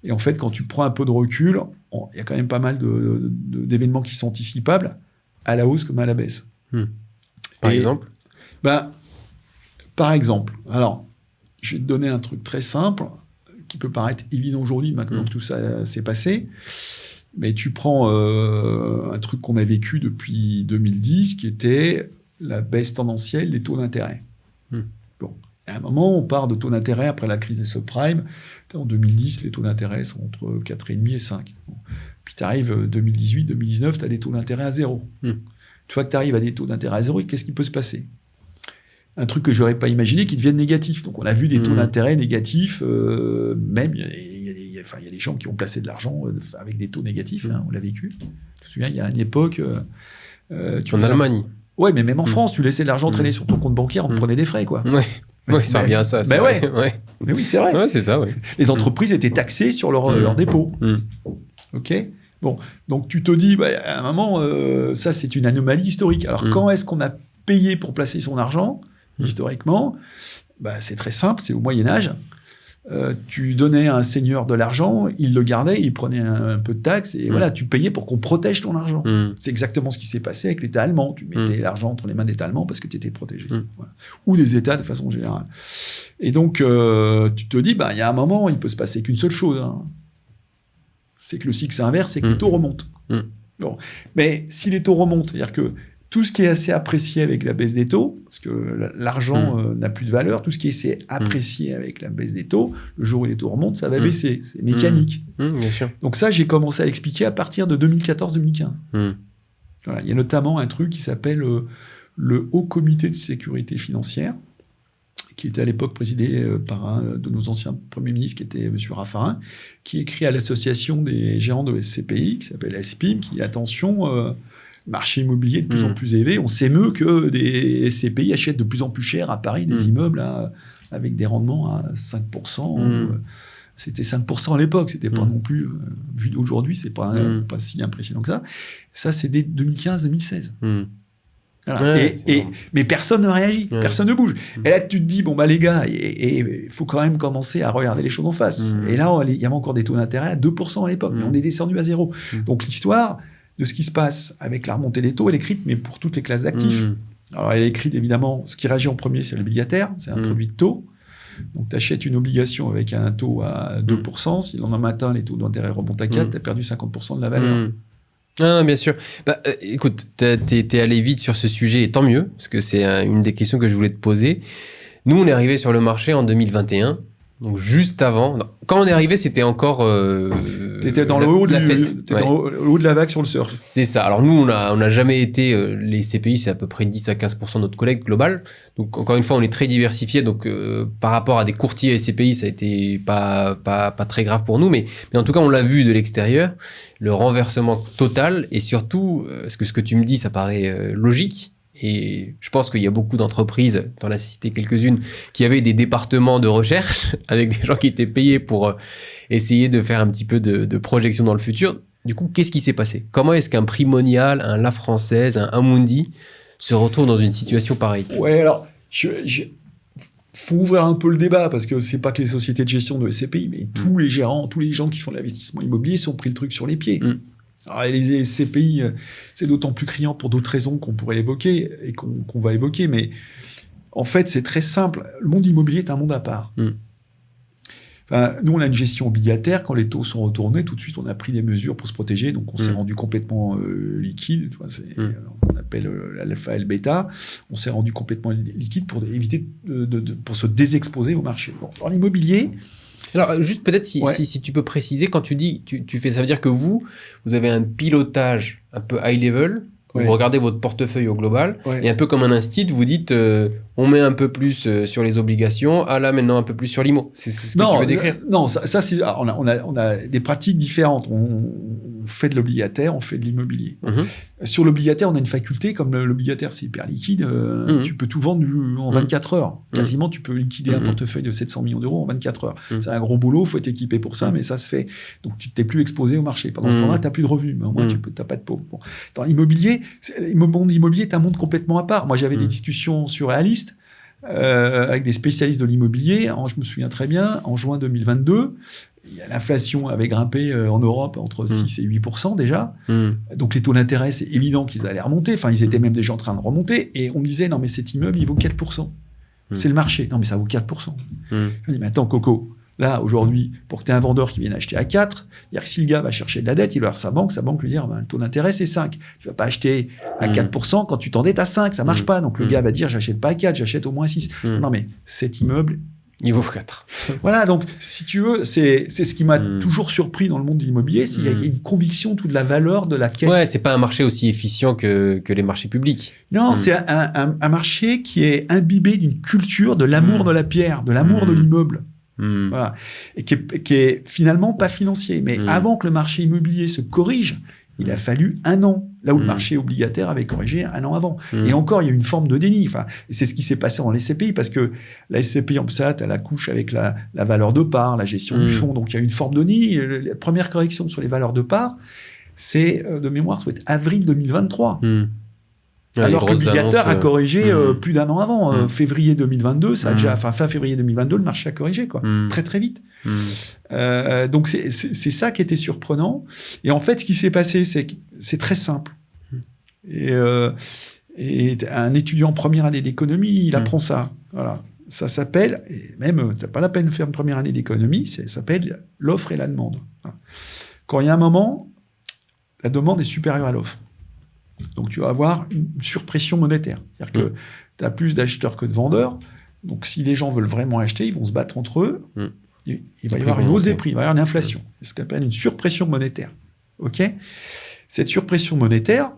Et en fait, quand tu prends un peu de recul, il y a quand même pas mal d'événements qui sont anticipables, à la hausse comme à la baisse. Par exemple? Par exemple, alors, je vais te donner un truc très simple, qui peut paraître évident aujourd'hui, maintenant que tout ça s'est passé. Mais tu prends un truc qu'on a vécu depuis 2010, qui était la baisse tendancielle des taux d'intérêt. Bon, à un moment, on part de taux d'intérêt après la crise des subprimes. En 2010, les taux d'intérêt sont entre 4,5 et 5. Bon. Puis tu arrives 2018, 2019, tu as des taux d'intérêt à zéro. Une fois que tu arrives à des taux d'intérêt à zéro, qu'est-ce qui peut se passer? Un truc que je n'aurais pas imaginé qui devienne négatif. Donc on a vu des taux d'intérêt négatifs, même il y a des gens qui ont placé de l'argent avec des taux négatifs, on l'a vécu. Je me souviens, il y a une époque... en Allemagne. Ouais, mais même en France, tu laissais de l'argent traîner sur ton compte bancaire, on te prenait des frais, quoi. Oui, ça revient à ça. Mais oui, c'est vrai. Ouais, c'est ça, oui. Les entreprises étaient taxées sur leurs dépôts. OK? Bon, donc tu te dis, à un moment, ça, c'est une anomalie historique. Alors, quand est-ce qu'on a payé pour placer son argent, historiquement? C'est très simple, c'est au Moyen-Âge. Tu donnais à un seigneur de l'argent, il le gardait, il prenait un peu de taxes, et voilà, tu payais pour qu'on protège ton argent. C'est exactement ce qui s'est passé avec l'État allemand. Tu mettais l'argent entre les mains de l'État allemand parce que tu étais protégé. Voilà. Ou des États de façon générale. Et donc, tu te dis, il y a un moment, il peut se passer qu'une seule chose. C'est que le cycle s'inverse et que les taux remontent. Bon. Mais si les taux remontent, c'est-à-dire que tout ce qui est assez apprécié avec la baisse des taux, parce que l'argent n'a plus de valeur, tout ce qui est assez apprécié avec la baisse des taux, le jour où les taux remontent, ça va baisser. C'est mécanique. Bien sûr. Donc ça, j'ai commencé à l'expliquer à partir de 2014-2015. Voilà. Il y a notamment un truc qui s'appelle le Haut Comité de sécurité financière, qui était à l'époque présidé par un de nos anciens premiers ministres, qui était M. Raffarin, qui écrit à l'association des gérants de SCPI, qui s'appelle SPIM, qui dit « Attention, marché immobilier de plus en plus élevé, on s'émeut que des SCPI achètent de plus en plus cher à Paris des immeubles avec des rendements à 5%. C'était 5% à l'époque, c'était pas non plus, vu d'aujourd'hui, c'est pas si impressionnant que ça. Ça, c'est dès 2015-2016. Voilà. Mais personne ne réagit, personne ne bouge. Et là, tu te dis, les gars, il faut quand même commencer à regarder les choses en face. Et là, il y avait encore des taux d'intérêt à 2% à l'époque, mais on est descendu à 0. Donc l'histoire de ce qui se passe avec la remontée des taux, elle est écrite, mais pour toutes les classes d'actifs. Alors, elle est écrite, évidemment, ce qui réagit en premier, c'est l'obligataire, c'est un produit de taux. Donc, tu achètes une obligation avec un taux à 2%. Si le lendemain matin, les taux d'intérêt remontent à 4, tu as perdu 50% de la valeur. Ah, bien sûr. Écoute, t'es allé vite sur ce sujet, et tant mieux, parce que c'est une des questions que je voulais te poser. Nous, on est arrivé sur le marché en 2021. Donc juste avant, quand on est arrivé, c'était encore t'étais dans le haut de la fête. T'étais dans le haut de la vague sur le surf. C'est ça. Alors nous, on n'a jamais été les CPI, c'est à peu près 10 à 15% de notre collecte globale. Donc encore une fois, on est très diversifié. Donc par rapport à des courtiers SCPI, ça a été pas très grave pour nous, mais en tout cas, on l'a vu de l'extérieur, le renversement total et surtout, ce que tu me dis, ça paraît logique. Et je pense qu'il y a beaucoup d'entreprises, dans la cité quelques-unes, qui avaient des départements de recherche avec des gens qui étaient payés pour essayer de faire un petit peu de projection dans le futur. Du coup, qu'est-ce qui s'est passé? Comment est-ce qu'un Primonial, un La Française, un Amundi se retrouve dans une situation pareille? Ouais, alors, faut ouvrir un peu le débat, parce que c'est pas que les sociétés de gestion de SCPI, mais tous les gérants, tous les gens qui font de l'investissement immobilier se sont pris le truc sur les pieds. Alors, les CPI, c'est d'autant plus criant pour d'autres raisons qu'on pourrait évoquer et qu'on va évoquer, mais en fait, c'est très simple. Le monde immobilier est un monde à part. Enfin, nous, on a une gestion obligataire. Quand les taux sont retournés, tout de suite, on a pris des mesures pour se protéger. Donc, on s'est rendu complètement liquide. On appelle l'alpha et le bêta. On s'est rendu complètement liquide pour éviter pour se désexposer au marché. Bon, dans l'immobilier... Alors, juste peut-être si tu peux préciser, quand tu dis, tu fais, ça veut dire que vous avez un pilotage un peu high level, vous regardez votre portefeuille au global, et un peu comme un instit, vous dites, on met un peu plus sur les obligations, là maintenant un peu plus sur l'IMO. C'est ce que tu veux décrire? Non, ça c'est, on a des pratiques différentes. On fait de l'obligataire, on fait de l'immobilier. Mhm. Sur l'obligataire, on a une faculté, comme l'obligataire, c'est hyper liquide, tu peux tout vendre en 24 heures. Quasiment, tu peux liquider un portefeuille de 700 millions d'euros en 24 heures. C'est un gros boulot, il faut être équipé pour ça, mais ça se fait. Donc, tu t'es plus exposé au marché. Pendant ce temps-là, tu n'as plus de revenus, mais au moins, tu n'as pas de pauvre. Bon. Dans l'immobilier, le monde immobilier est un monde complètement à part. Moi, j'avais des discussions surréalistes avec des spécialistes de l'immobilier. Je me souviens très bien, en juin 2022, l'inflation avait grimpé en Europe entre 6 et 8% déjà. Donc les taux d'intérêt, c'est évident qu'ils allaient remonter. Enfin, ils étaient même déjà en train de remonter. Et on me disait, non, mais cet immeuble, il vaut 4%. C'est le marché. Non, mais ça vaut 4%. Je me dis, mais attends, Coco, là, aujourd'hui, pour que tu aies un vendeur qui vienne acheter à 4, c'est-à-dire que si le gars va chercher de la dette, il va voir sa banque lui dire, le taux d'intérêt, c'est 5. Tu vas pas acheter à 4% quand tu t'endettes à 5, ça marche pas. Donc le gars va dire, j'achète pas à 4, j'achète au moins 6. Non, mais cet immeuble, il vaut 4. Voilà, donc, si tu veux, c'est ce qui m'a toujours surpris dans le monde de l'immobilier, c'est qu'il y a une conviction de la valeur de la caisse. Ouais, c'est pas un marché aussi efficient que les marchés publics. Non, c'est un marché qui est imbibé d'une culture de l'amour de la pierre, de l'amour de l'immeuble. Voilà. Et qui est finalement pas financier. Mais avant que le marché immobilier se corrige, il a fallu un an. Là où le marché obligataire avait corrigé un an avant. Et encore, il y a une forme de déni. Enfin, c'est ce qui s'est passé en SCPI, parce que la SCPI, en ça, elle accouche avec la valeur de part, la gestion du fonds. Donc, il y a une forme de déni. La première correction sur les valeurs de part, c'est, de mémoire, ça doit être avril 2023. Alors que l'obligataire a corrigé plus d'un an avant. Février 2022, ça a déjà, fin février 2022, le marché a corrigé, quoi. Très, très vite. Donc, c'est ça qui était surprenant. Et en fait, ce qui s'est passé, c'est très simple. Et un étudiant en première année d'économie, il apprend ça. Voilà. Ça s'appelle, et même, c'est pas la peine de faire une première année d'économie, ça s'appelle l'offre et la demande. Voilà. Quand il y a un moment, la demande est supérieure à l'offre. Donc, tu vas avoir une surpression monétaire. C'est-à-dire que tu as plus d'acheteurs que de vendeurs. Donc, si les gens veulent vraiment acheter, ils vont se battre entre eux. Il va y avoir une hausse des prix, il va y avoir une inflation. C'est ce qu'on appelle une surpression monétaire. OK ? Cette surpression monétaire,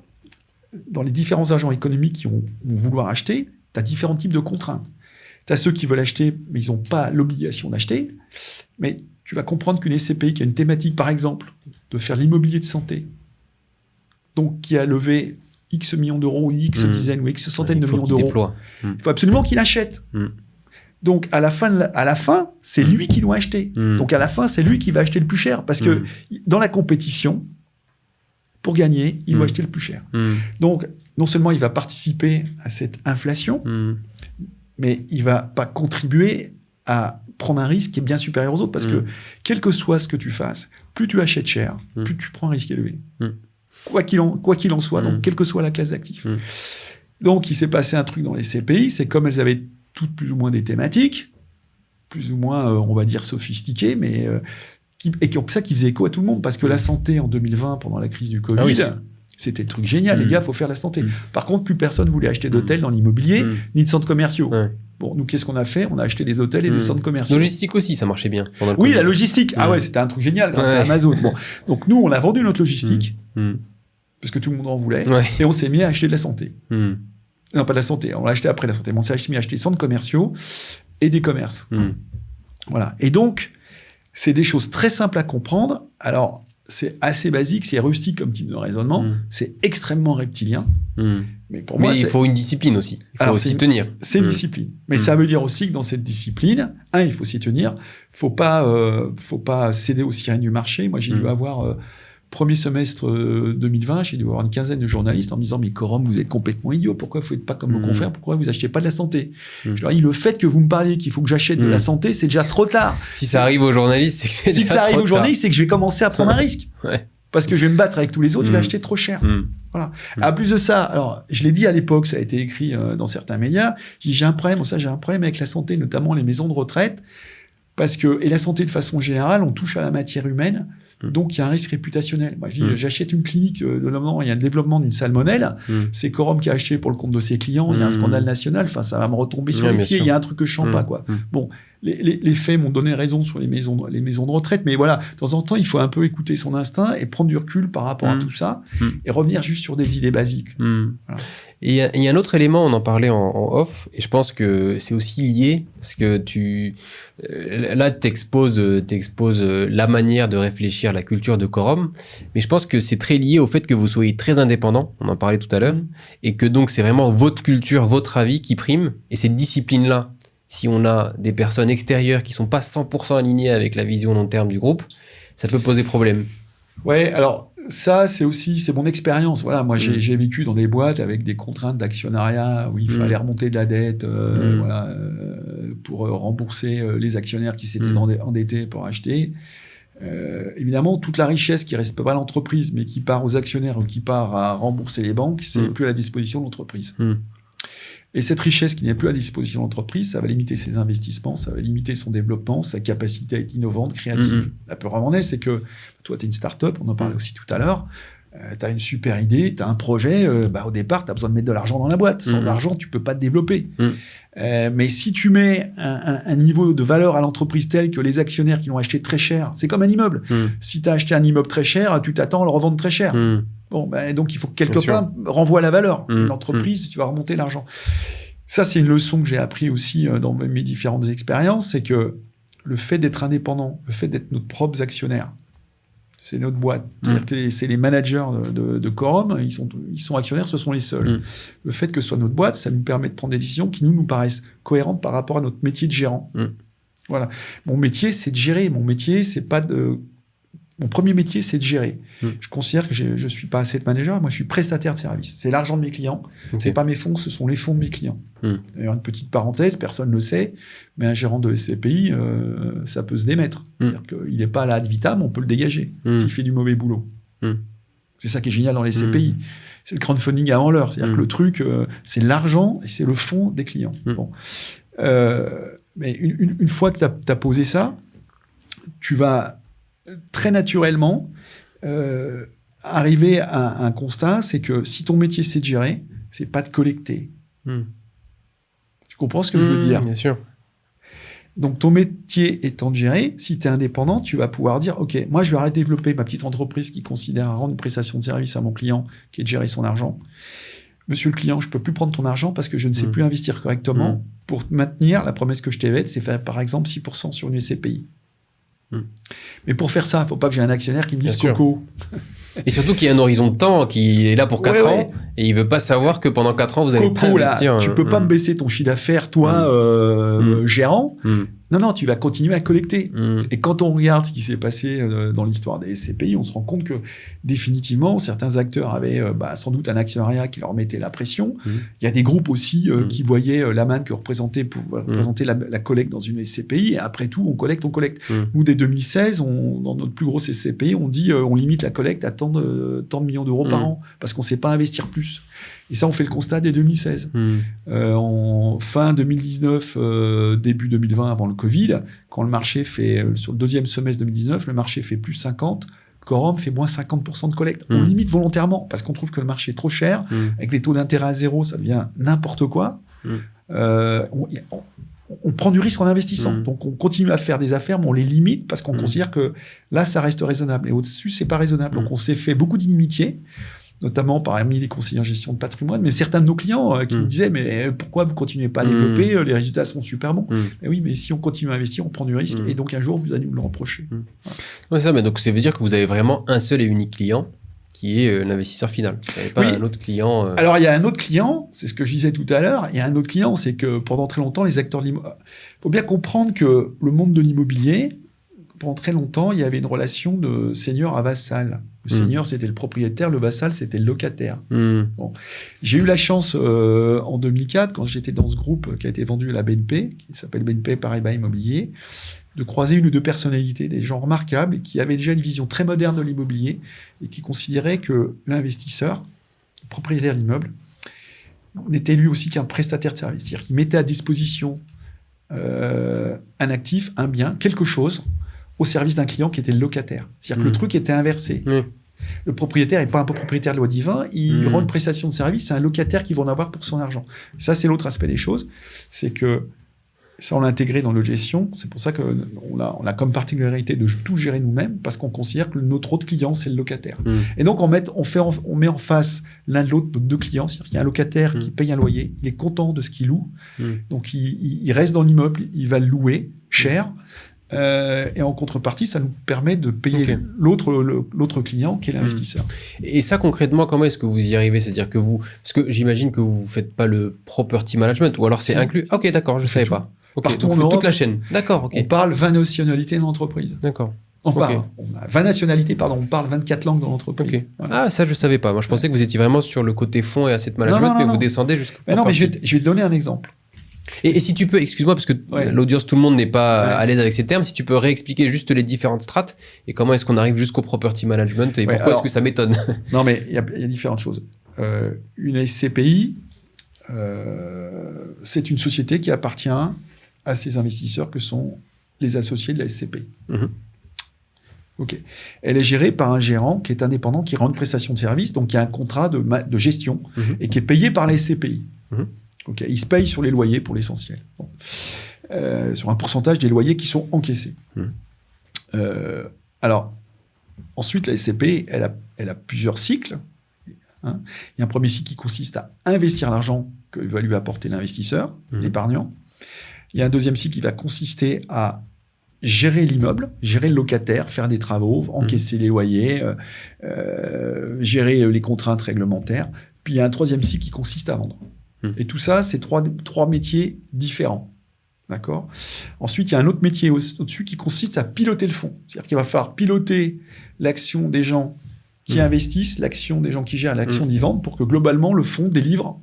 dans les différents agents économiques qui vont vouloir acheter, tu as différents types de contraintes. Tu as ceux qui veulent acheter, mais ils n'ont pas l'obligation d'acheter. Mais tu vas comprendre qu'une SCPI qui a une thématique, par exemple, de faire l'immobilier de santé, donc qui a levé X millions d'euros, ou X dizaines, ou X centaines de millions d'euros, il faut absolument qu'il achète. Donc, à la fin, c'est lui qui doit acheter. Donc, à la fin, c'est lui qui va acheter le plus cher. Parce que dans la compétition, pour gagner, il doit acheter le plus cher. Donc, non seulement il va participer à cette inflation, mais il va pas contribuer à prendre un risque qui est bien supérieur aux autres. Parce que, quel que soit ce que tu fasses, plus tu achètes cher, plus tu prends un risque élevé. Quoi qu'il en soit, donc, quelle que soit la classe d'actifs. Donc, il s'est passé un truc dans les CPI, c'est comme elles avaient toutes plus ou moins des thématiques, plus ou moins, on va dire, sophistiquées, mais qui faisait écho à tout le monde, parce que la santé, en 2020, pendant la crise du Covid, c'était le truc génial, les gars, il faut faire la santé. Par contre, plus personne voulait acheter d'hôtels dans l'immobilier, ni de centres commerciaux. Bon, nous, qu'est-ce qu'on a fait ? On a acheté des hôtels et des centres commerciaux. Logistique aussi, ça marchait bien. Pendant le Covid. La logistique. Ah ouais, c'était un truc génial grâce à Amazon. Bon. Donc, nous, on a vendu notre logistique, parce que tout le monde en voulait, et on s'est mis à acheter de la santé. Non, pas de la santé, on l'a acheté après la santé. Mais on s'est mis à acheter des centres commerciaux et des commerces. Voilà. Et donc, c'est des choses très simples à comprendre. Alors, c'est assez basique, c'est rustique comme type de raisonnement, c'est extrêmement reptilien. Mais pour moi, il faut une discipline aussi. Il faut s'y tenir. C'est une discipline. Mais ça veut dire aussi que dans cette discipline, il faut s'y tenir. Faut pas céder aux sirènes du marché. Moi, j'ai dû avoir... Premier semestre 2020, j'ai dû avoir une quinzaine de journalistes en me disant « Mais Corum, vous êtes complètement idiot. Pourquoi vous n'êtes pas comme vos confrères ? Pourquoi vous n'achetez pas de la santé ?» Je leur dis « Le fait que vous me parliez qu'il faut que j'achète de la santé, c'est déjà trop tard. » Si ça arrive aux journalistes, c'est que c'est déjà trop tard. Si ça arrive aux journalistes, c'est que je vais commencer à prendre un risque. Parce que je vais me battre avec tous les autres, je vais acheter trop cher. Voilà. À plus de ça, alors, je l'ai dit à l'époque, ça a été écrit dans certains médias, j'ai un problème avec la santé, notamment les maisons de retraite, et la santé de façon générale, on touche à la matière humaine. Donc, il y a un risque réputationnel. Moi, je dis, j'achète une clinique, il y a un développement d'une salmonelle, c'est Corum qui a acheté pour le compte de ses clients, il y a un scandale national, ça va me retomber sur les pieds, il y a un truc que je sens pas, quoi. Bon, les faits m'ont donné raison sur les maisons de retraite, mais voilà, de temps en temps, il faut un peu écouter son instinct et prendre du recul par rapport à tout ça, et revenir juste sur des idées basiques. Voilà. Et il y a un autre élément, on en parlait en off, et je pense que c'est aussi lié, parce que là, t'exposes la manière de réfléchir, la culture de Quorum, mais je pense que c'est très lié au fait que vous soyez très indépendant, on en parlait tout à l'heure, et que donc c'est vraiment votre culture, votre avis qui prime, et cette discipline-là, si on a des personnes extérieures qui sont pas 100% alignées avec la vision long terme du groupe, ça peut poser problème. Ouais, alors ça, c'est mon expérience. Voilà, moi, j'ai vécu dans des boîtes avec des contraintes d'actionnariat où il fallait remonter de la dette pour rembourser les actionnaires qui s'étaient endettés pour acheter. Évidemment, toute la richesse qui reste pas à l'entreprise, mais qui part aux actionnaires ou qui part à rembourser les banques, c'est plus à la disposition de l'entreprise. Et cette richesse qui n'est plus à disposition de l'entreprise, ça va limiter ses investissements, ça va limiter son développement, sa capacité à être innovante, créative. La peur vraiment est, c'est que toi, tu es une start-up, on en parlait aussi tout à l'heure, tu as une super idée, tu as un projet, au départ, tu as besoin de mettre de l'argent dans la boîte. Sans argent, tu peux pas te développer. Mais si tu mets un niveau de valeur à l'entreprise tel que les actionnaires qui l'ont acheté très cher, c'est comme un immeuble. Si tu as acheté un immeuble très cher, tu t'attends à le revendre très cher. Bon, donc il faut que quelque part renvoie la valeur. L'entreprise, tu vas remonter l'argent. Ça, c'est une leçon que j'ai appris aussi dans mes différentes expériences, c'est que le fait d'être indépendant, le fait d'être notre propre actionnaire, c'est notre boîte. C'est-à-dire que c'est les managers de Quorum, ils sont actionnaires, ce sont les seuls. Le fait que ce soit notre boîte, ça nous permet de prendre des décisions qui nous paraissent cohérentes par rapport à notre métier de gérant. Voilà. Mon métier, c'est de gérer. Mon premier métier, c'est de gérer. Je considère que je ne suis pas asset manager, moi je suis prestataire de service. C'est l'argent de mes clients, c'est pas mes fonds, ce sont les fonds de mes clients. D'ailleurs, une petite parenthèse, personne ne le sait, mais un gérant de SCPI, ça peut se démettre. C'est-à-dire qu'il n'est pas là ad vitam, on peut le dégager s'il fait du mauvais boulot. C'est ça qui est génial dans les SCPI. C'est le crowdfunding avant l'heure. C'est-à-dire que le truc, c'est l'argent et c'est le fonds des clients. Bon. Mais une fois que tu as posé ça, tu vas très naturellement arriver à un constat, c'est que si ton métier c'est de gérer, c'est pas de collecter. Tu comprends ce que je veux dire? Bien sûr. Donc ton métier étant de gérer, si tu es indépendant, tu vas pouvoir dire ok, moi je vais arrêter de développer ma petite entreprise qui considère à rendre une prestation de service à mon client qui est de gérer son argent. Monsieur le client, je peux plus prendre ton argent parce que je ne sais plus investir correctement pour maintenir la promesse que je t'ai faite, c'est faire par exemple 6% sur une SCPI. Mais pour faire ça, il ne faut pas que j'ai un actionnaire qui me dise coco. Et surtout qu'il y a un horizon de temps qui est là pour 4 ans et il ne veut pas savoir que pendant 4 ans, vous allez pas investir. Tu ne peux pas me baisser ton chiffre d'affaires, toi, gérant. Non, tu vas continuer à collecter. Et quand on regarde ce qui s'est passé dans l'histoire des SCPI, on se rend compte que définitivement, certains acteurs avaient sans doute un actionnariat qui leur mettait la pression. Il y a des groupes aussi qui voyaient la manne que représentait la collecte dans une SCPI. Et après tout, on collecte. Nous, dès 2016, dans notre plus grosse SCPI, on dit on limite la collecte à tant de millions d'euros par an parce qu'on ne sait pas investir plus. Et ça, on fait le constat dès 2016. En fin 2019, début 2020, avant le Covid, quand le marché fait, sur le deuxième semestre 2019, le marché fait plus 50, Quorum fait moins 50% de collecte. On limite volontairement parce qu'on trouve que le marché est trop cher. Avec les taux d'intérêt à zéro, ça devient n'importe quoi. On prend du risque en investissant. Donc, on continue à faire des affaires, mais on les limite parce qu'on considère que là, ça reste raisonnable. Et au-dessus, c'est pas raisonnable. Donc, on s'est fait beaucoup d'inimitiés, notamment parmi les conseillers en gestion de patrimoine, mais certains de nos clients qui nous disaient « Mais pourquoi vous continuez pas à développer Les résultats sont super bons. » Mais oui, mais si on continue à investir, on prend du risque. Et donc, un jour, vous allez nous le reprocher. Ouais, ça, mais donc, ça veut dire que vous avez vraiment un seul et unique client qui est l'investisseur final. Vous n'avez pas un autre client. Alors, il y a un autre client, c'est ce que je disais tout à l'heure, il y a un autre client, c'est que pendant très longtemps, les acteurs de l'immobilier... Il faut bien comprendre que le monde de l'immobilier, pendant très longtemps, il y avait une relation de seigneur à vassal. Le seigneur, c'était le propriétaire, le vassal, c'était le locataire. Bon. J'ai eu la chance, en 2004, quand j'étais dans ce groupe qui a été vendu à la BNP, qui s'appelle BNP Paribas Immobilier, de croiser une ou deux personnalités, des gens remarquables, et qui avaient déjà une vision très moderne de l'immobilier, et qui considéraient que l'investisseur, le propriétaire d'immeuble, n'était lui aussi qu'un prestataire de service. C'est-à-dire qu'il mettait à disposition un actif, un bien, quelque chose, au service d'un client qui était le locataire. C'est-à-dire que le truc était inversé. Le propriétaire n'est pas un propriétaire de loi divin, il rend une prestation de service, c'est un locataire qui va en avoir pour son argent. Ça, c'est l'autre aspect des choses. C'est que Ça, on l'a intégré dans notre gestion. C'est pour ça qu'on a comme particularité de tout gérer nous-mêmes, parce qu'on considère que notre autre client, c'est le locataire. Et donc, on met en face l'un de l'autre nos deux clients. C'est-à-dire qu'il y a un locataire qui paye un loyer, il est content de ce qu'il loue, donc il reste dans l'immeuble, il va le louer cher, et en contrepartie, ça nous permet de payer l'autre client qui est l'investisseur. Et ça, concrètement, comment est-ce que vous y arrivez? C'est-à-dire que parce que j'imagine que vous ne faites pas le property management, ou alors c'est inclus. Ok, d'accord, je ne savais pas. Okay, partout donc en Europe, toute la chaîne. D'accord, ok. On parle 20 nationalités dans l'entreprise. D'accord. On a 20 nationalités, on parle 24 langues dans l'entreprise. Okay. Voilà. Ah, ça, je ne savais pas. Moi, je pensais que vous étiez vraiment sur le côté fonds et asset management, mais vous descendez jusqu'à... Non, mais je vais te donner un exemple. Et si tu peux, excuse-moi, parce que l'audience, tout le monde n'est pas à l'aise avec ces termes, si tu peux réexpliquer juste les différentes strates et comment est-ce qu'on arrive jusqu'au property management et pourquoi est-ce que ça m'étonne? Non, mais il y a différentes choses. Une SCPI, c'est une société qui appartient à ces investisseurs que sont les associés de la SCPI. Ok. Elle est gérée par un gérant qui est indépendant, qui rend une prestation de service, donc qui a un contrat de gestion et qui est payé par la SCPI. Okay. Il se paye sur les loyers pour l'essentiel. Bon. Sur un pourcentage des loyers qui sont encaissés. Alors, ensuite, la SCPI, elle a plusieurs cycles. Hein. Il y a un premier cycle qui consiste à investir l'argent que va lui apporter l'investisseur, l'épargnant. Il y a un deuxième cycle qui va consister à gérer l'immeuble, gérer le locataire, faire des travaux, encaisser les loyers, gérer les contraintes réglementaires. Puis il y a un troisième cycle qui consiste à vendre. Et tout ça, c'est trois métiers différents. D'accord ? Ensuite, il y a un autre métier au-dessus qui consiste à piloter le fonds. C'est-à-dire qu'il va falloir piloter l'action des gens qui investissent, l'action des gens qui gèrent, l'action d'y vendre, pour que globalement, le fonds délivre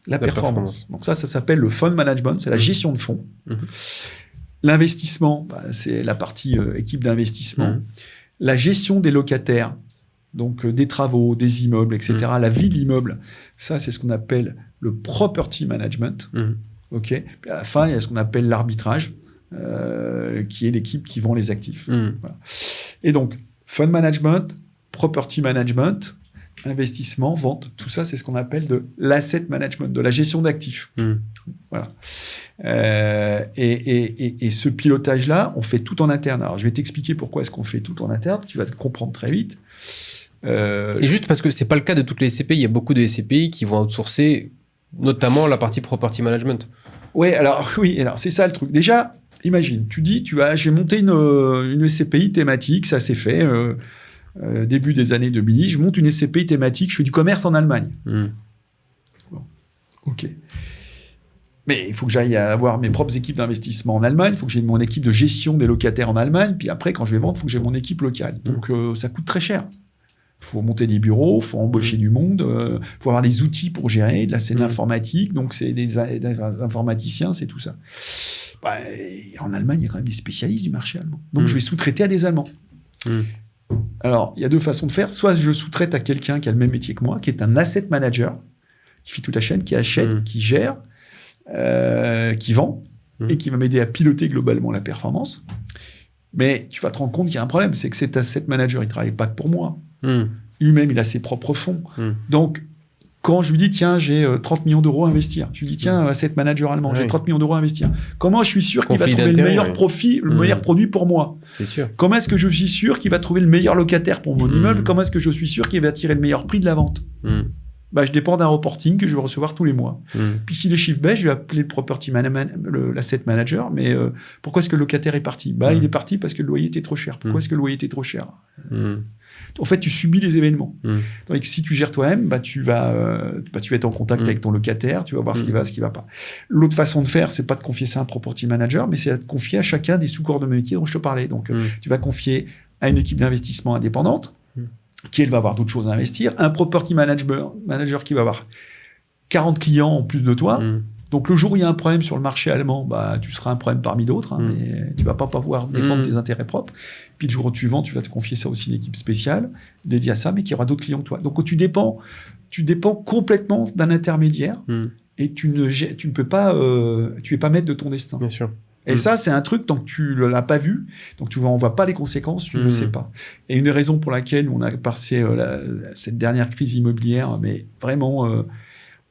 la performance. Donc ça s'appelle le fund management, c'est la gestion de fonds. L'investissement, c'est la partie équipe d'investissement. La gestion des locataires, donc des travaux, des immeubles, etc. La vie de l'immeuble, ça, c'est ce qu'on appelle le property management. Okay. Puis à la fin, il y a ce qu'on appelle l'arbitrage, qui est l'équipe qui vend les actifs. Voilà. Et donc, fund management, property management, investissement, vente, tout ça, c'est ce qu'on appelle de l'asset management, de la gestion d'actifs. Voilà. Et ce pilotage-là, on fait tout en interne. Alors, je vais t'expliquer pourquoi est-ce qu'on fait tout en interne. Tu vas te comprendre très vite. Et juste parce que c'est pas le cas de toutes les SCPI. Il y a beaucoup de SCPI qui vont outsourcer, notamment la partie property management. Oui, alors c'est ça le truc. Déjà, imagine, tu dis, je vais monter une SCPI thématique, ça s'est fait début des années 2000. Je monte une SCPI thématique, je fais du commerce en Allemagne. Bon, ok. Mais il faut que j'aille avoir mes propres équipes d'investissement en Allemagne, il faut que j'ai mon équipe de gestion des locataires en Allemagne, puis après, quand je vais vendre, il faut que j'ai mon équipe locale. Donc, ça coûte très cher. Il faut monter des bureaux, il faut embaucher du monde, il faut avoir des outils pour gérer, de la scène informatique, donc c'est des informaticiens, c'est tout ça. En Allemagne, il y a quand même des spécialistes du marché allemand. Donc, je vais sous-traiter à des Allemands. Alors, il y a deux façons de faire. Soit je sous-traite à quelqu'un qui a le même métier que moi, qui est un asset manager, qui fait toute la chaîne, qui achète, qui gère, qui vend, et qui va m'aider à piloter globalement la performance. Mais tu vas te rendre compte qu'il y a un problème, c'est que cet asset manager, il ne travaille pas que pour moi. Lui-même, il a ses propres fonds. Donc, quand je lui dis, tiens, j'ai 30 millions d'euros à investir, je lui dis, tiens, asset manager allemand, j'ai 30 millions d'euros à investir. Comment je suis sûr qu'il va trouver le meilleur profit, le meilleur produit pour moi? C'est sûr. Comment est-ce que je suis sûr qu'il va trouver le meilleur locataire pour mon immeuble? Comment est-ce que je suis sûr qu'il va tirer le meilleur prix de la vente? Je dépends d'un reporting que je vais recevoir tous les mois. Puis si les chiffres baissent, je vais appeler le property l'asset manager, mais pourquoi est-ce que le locataire est parti? Il est parti parce que le loyer était trop cher. Pourquoi est-ce que le loyer était trop cher? En fait, tu subis les événements. Donc, si tu gères toi-même, tu vas être en contact avec ton locataire, tu vas voir ce qui va pas. L'autre façon de faire, c'est pas de confier ça à un property manager, mais c'est de confier à chacun des sous-corps de métier dont je te parlais. Donc, tu vas confier à une équipe d'investissement indépendante, qui, elle, va avoir d'autres choses à investir, un property manager qui va avoir 40 clients en plus de toi. Donc, le jour où il y a un problème sur le marché allemand, tu seras un problème parmi d'autres, mais tu ne vas pas pouvoir défendre tes intérêts propres. Puis, le jour où tu vends, tu vas te confier ça aussi à une équipe spéciale dédiée à ça, mais qui aura d'autres clients que toi. Donc, tu dépends complètement d'un intermédiaire et tu ne peux pas, tu es pas maître de ton destin. Bien sûr. Et ça, c'est un truc, tant que tu ne l'as pas vu, donc tu n'en vois pas les conséquences, tu ne le sais pas. Et une des raisons pour laquelle on a passé cette dernière crise immobilière, mais vraiment,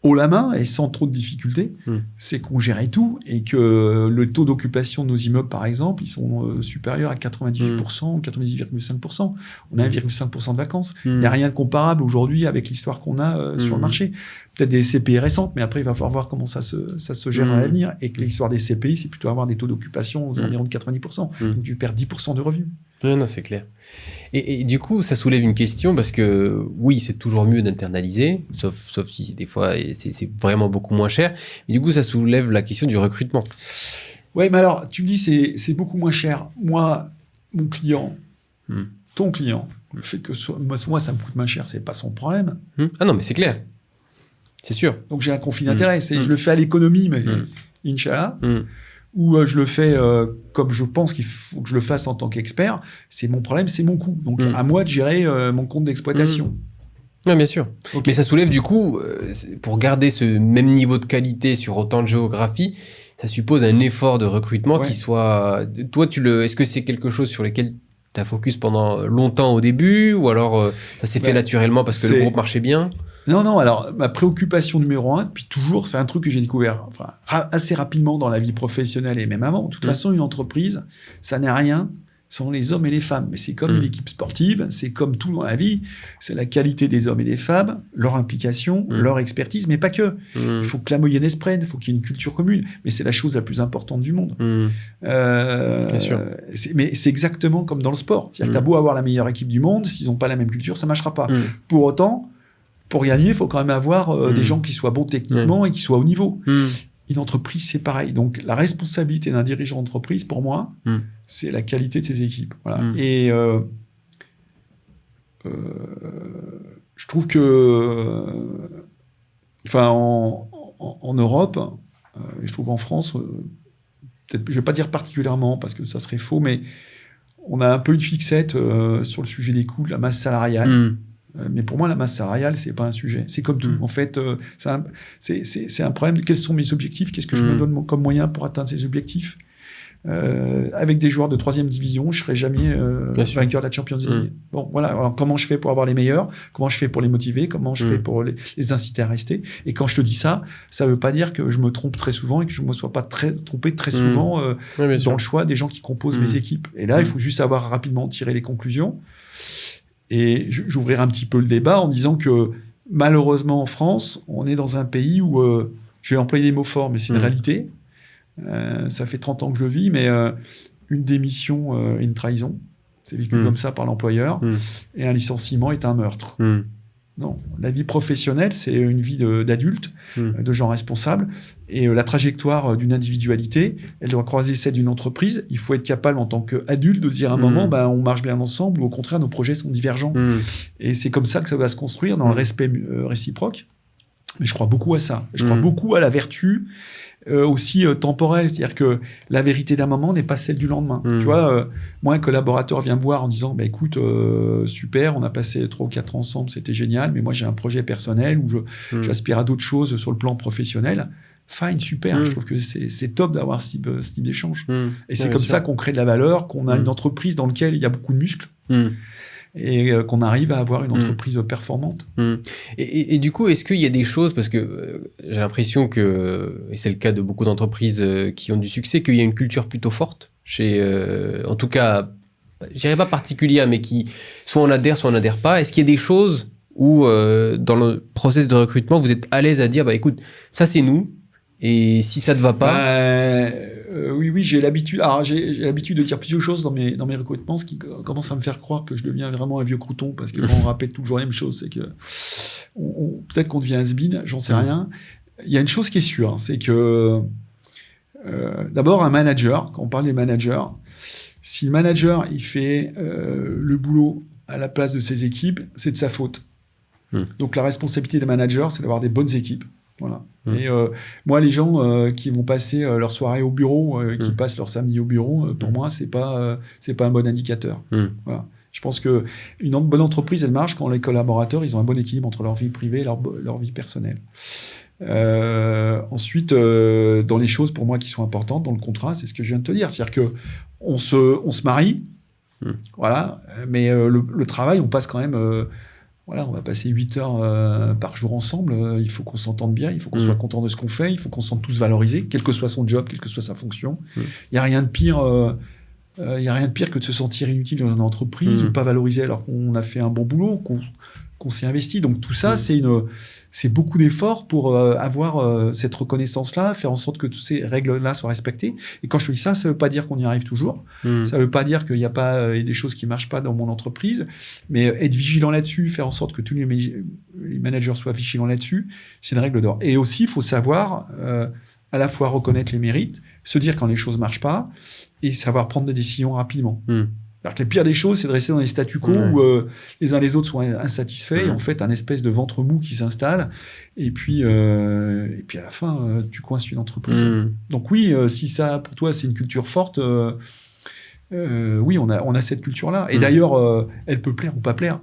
haut la main et sans trop de difficultés, c'est qu'on gérait tout et que le taux d'occupation de nos immeubles, par exemple, ils sont supérieurs à 98%, 90,5%. On a 1,5% de vacances. Il n'y a rien de comparable aujourd'hui avec l'histoire qu'on a sur le marché. Peut-être des CPI récentes, mais après, il va falloir voir comment ça se gère à l'avenir. Et que l'histoire des CPI, c'est plutôt avoir des taux d'occupation aux environs de 90%. Donc, tu perds 10% de revenus. Non, c'est clair. Et du coup, ça soulève une question parce que oui, c'est toujours mieux d'internaliser, sauf si des fois c'est vraiment beaucoup moins cher. Mais du coup, ça soulève la question du recrutement. Ouais, mais alors, tu me dis c'est beaucoup moins cher. Moi, mon client, ton client, le fait que moi, ça me coûte moins cher, c'est pas son problème. Ah non, mais c'est clair. C'est sûr. Donc, j'ai un conflit d'intérêt. Je le fais à l'économie, mais Inch'Allah. Ou je le fais comme je pense qu'il faut que je le fasse en tant qu'expert, c'est mon problème, c'est mon coût. Donc, à moi de gérer mon compte d'exploitation. Oui, bien sûr. Okay. Mais ça soulève du coup, pour garder ce même niveau de qualité sur autant de géographie, ça suppose un effort de recrutement qui soit... Toi, est-ce que c'est quelque chose sur lequel tu as focus pendant longtemps au début, ou alors ça s'est fait naturellement parce que le groupe marchait bien ? Non, alors ma préoccupation numéro 1, depuis toujours, c'est un truc que j'ai découvert assez rapidement dans la vie professionnelle et même avant. De toute façon, une entreprise, ça n'est rien sans les hommes et les femmes. Mais c'est comme une équipe sportive, c'est comme tout dans la vie, c'est la qualité des hommes et des femmes, leur implication, leur expertise, mais pas que. Il faut que la mayonnaise prenne, il faut qu'il y ait une culture commune, mais c'est la chose la plus importante du monde. Bien sûr. Mais c'est exactement comme dans le sport. C'est-à-dire que tu as beau avoir la meilleure équipe du monde, s'ils n'ont pas la même culture, ça ne marchera pas. Pour autant, pour gagner, il faut quand même avoir des gens qui soient bons techniquement et qui soient au niveau. Une entreprise, c'est pareil. Donc, la responsabilité d'un dirigeant d'entreprise, pour moi, c'est la qualité de ses équipes. Voilà. Et je trouve que, en Europe, et je trouve en France, peut-être, je ne vais pas dire particulièrement, parce que ça serait faux, mais on a un peu une fixette sur le sujet des coûts, de la masse salariale. Mais pour moi, la masse salariale, c'est pas un sujet. C'est comme tout. En fait, c'est un problème de quels sont mes objectifs, qu'est-ce que je me donne comme moyen pour atteindre ces objectifs. Avec des joueurs de 3e division, je serai jamais vainqueur de la Champions League. Bon, voilà. Alors, comment je fais pour avoir les meilleurs? Comment je fais pour les motiver? Comment je fais pour les inciter à rester? Et quand je te dis ça, ça veut pas dire que je me trompe très souvent et que je me sois pas trompé très souvent dans le choix des gens qui composent mes équipes. Et là, il faut juste savoir rapidement tirer les conclusions. Et j'ouvrirai un petit peu le débat en disant que malheureusement en France, on est dans un pays où, je vais employer des mots forts, mais c'est une réalité. Ça fait 30 ans que je le vis, mais une démission est une trahison. C'est vécu comme ça par l'employeur. Et un licenciement est un meurtre. Non, la vie professionnelle, c'est une vie d'adulte, de gens responsables. Et la trajectoire d'une individualité, elle doit croiser celle d'une entreprise. Il faut être capable, en tant qu'adulte, de se dire à un moment, on marche bien ensemble, ou au contraire, nos projets sont divergents. Et c'est comme ça que ça va se construire, dans le respect réciproque. Mais je crois beaucoup à ça. Je crois beaucoup à la vertu aussi temporelle. C'est-à-dire que la vérité d'un moment n'est pas celle du lendemain. Tu vois, moi, un collaborateur vient me voir en disant, écoute, super, on a passé 3 ou 4 ans ensemble, c'était génial, mais moi, j'ai un projet personnel où j'aspire à d'autres choses sur le plan professionnel. Fine, super. Je trouve que c'est top d'avoir ce type d'échange. Et c'est comme ça qu'on crée de la valeur, qu'on a une entreprise dans laquelle il y a beaucoup de muscles. Et qu'on arrive à avoir une entreprise performante. Et du coup, est-ce qu'il y a des choses, parce que j'ai l'impression que, et c'est le cas de beaucoup d'entreprises qui ont du succès, qu'il y a une culture plutôt forte, en tout cas, je dirais pas particulière, mais qui soit on adhère pas. Est-ce qu'il y a des choses où, dans le process de recrutement, vous êtes à l'aise à dire, écoute, ça c'est nous, et si ça ne te va pas... Oui, j'ai l'habitude. Alors, j'ai l'habitude de dire plusieurs choses dans mes recrutements, ce qui commence à me faire croire que je deviens vraiment un vieux crouton, parce que quand on répète toujours la même chose, c'est que peut-être qu'on devient has-been, j'en sais rien. Il y a une chose qui est sûre, c'est que d'abord un manager, quand on parle des managers, si le manager il fait le boulot à la place de ses équipes, c'est de sa faute. Donc la responsabilité des managers, c'est d'avoir des bonnes équipes. Voilà. Et moi, les gens qui vont passer leur soirée au bureau, qui passent leur samedi au bureau, pour moi, c'est pas un bon indicateur. Voilà. Je pense que une bonne entreprise, elle marche quand les collaborateurs, ils ont un bon équilibre entre leur vie privée et leur vie personnelle. Ensuite, dans les choses pour moi qui sont importantes dans le contrat, c'est ce que je viens de te dire, c'est-à-dire que on se marie, voilà, mais le travail, on passe quand même voilà, on va passer 8 heures par jour ensemble. Il faut qu'on s'entende bien, il faut qu'on soit content de ce qu'on fait, il faut qu'on se sente tous valorisés, quel que soit son job, quelle que soit sa fonction. Il n'y a rien de pire. Il y a rien de pire que de se sentir inutile dans une entreprise ou pas valorisé alors qu'on a fait un bon boulot, qu'on s'est investi. Donc tout ça, c'est beaucoup d'efforts pour avoir cette reconnaissance-là, faire en sorte que toutes ces règles-là soient respectées. Et quand je te dis ça, ça veut pas dire qu'on y arrive toujours. Ça veut pas dire qu'il n'y a pas des choses qui marchent pas dans mon entreprise. Mais être vigilant là-dessus, faire en sorte que tous les managers soient vigilants là-dessus, c'est une règle d'or. Et aussi, il faut savoir à la fois reconnaître les mérites, se dire quand les choses marchent pas, et savoir prendre des décisions rapidement. Alors que la pire des choses, c'est de rester dans les statu quo où les uns les autres sont insatisfaits et en fait un espèce de ventre mou qui s'installe et puis à la fin tu coinces une entreprise. Donc oui, si ça pour toi c'est une culture forte, oui on a cette culture-là. Et d'ailleurs, elle peut plaire ou pas plaire.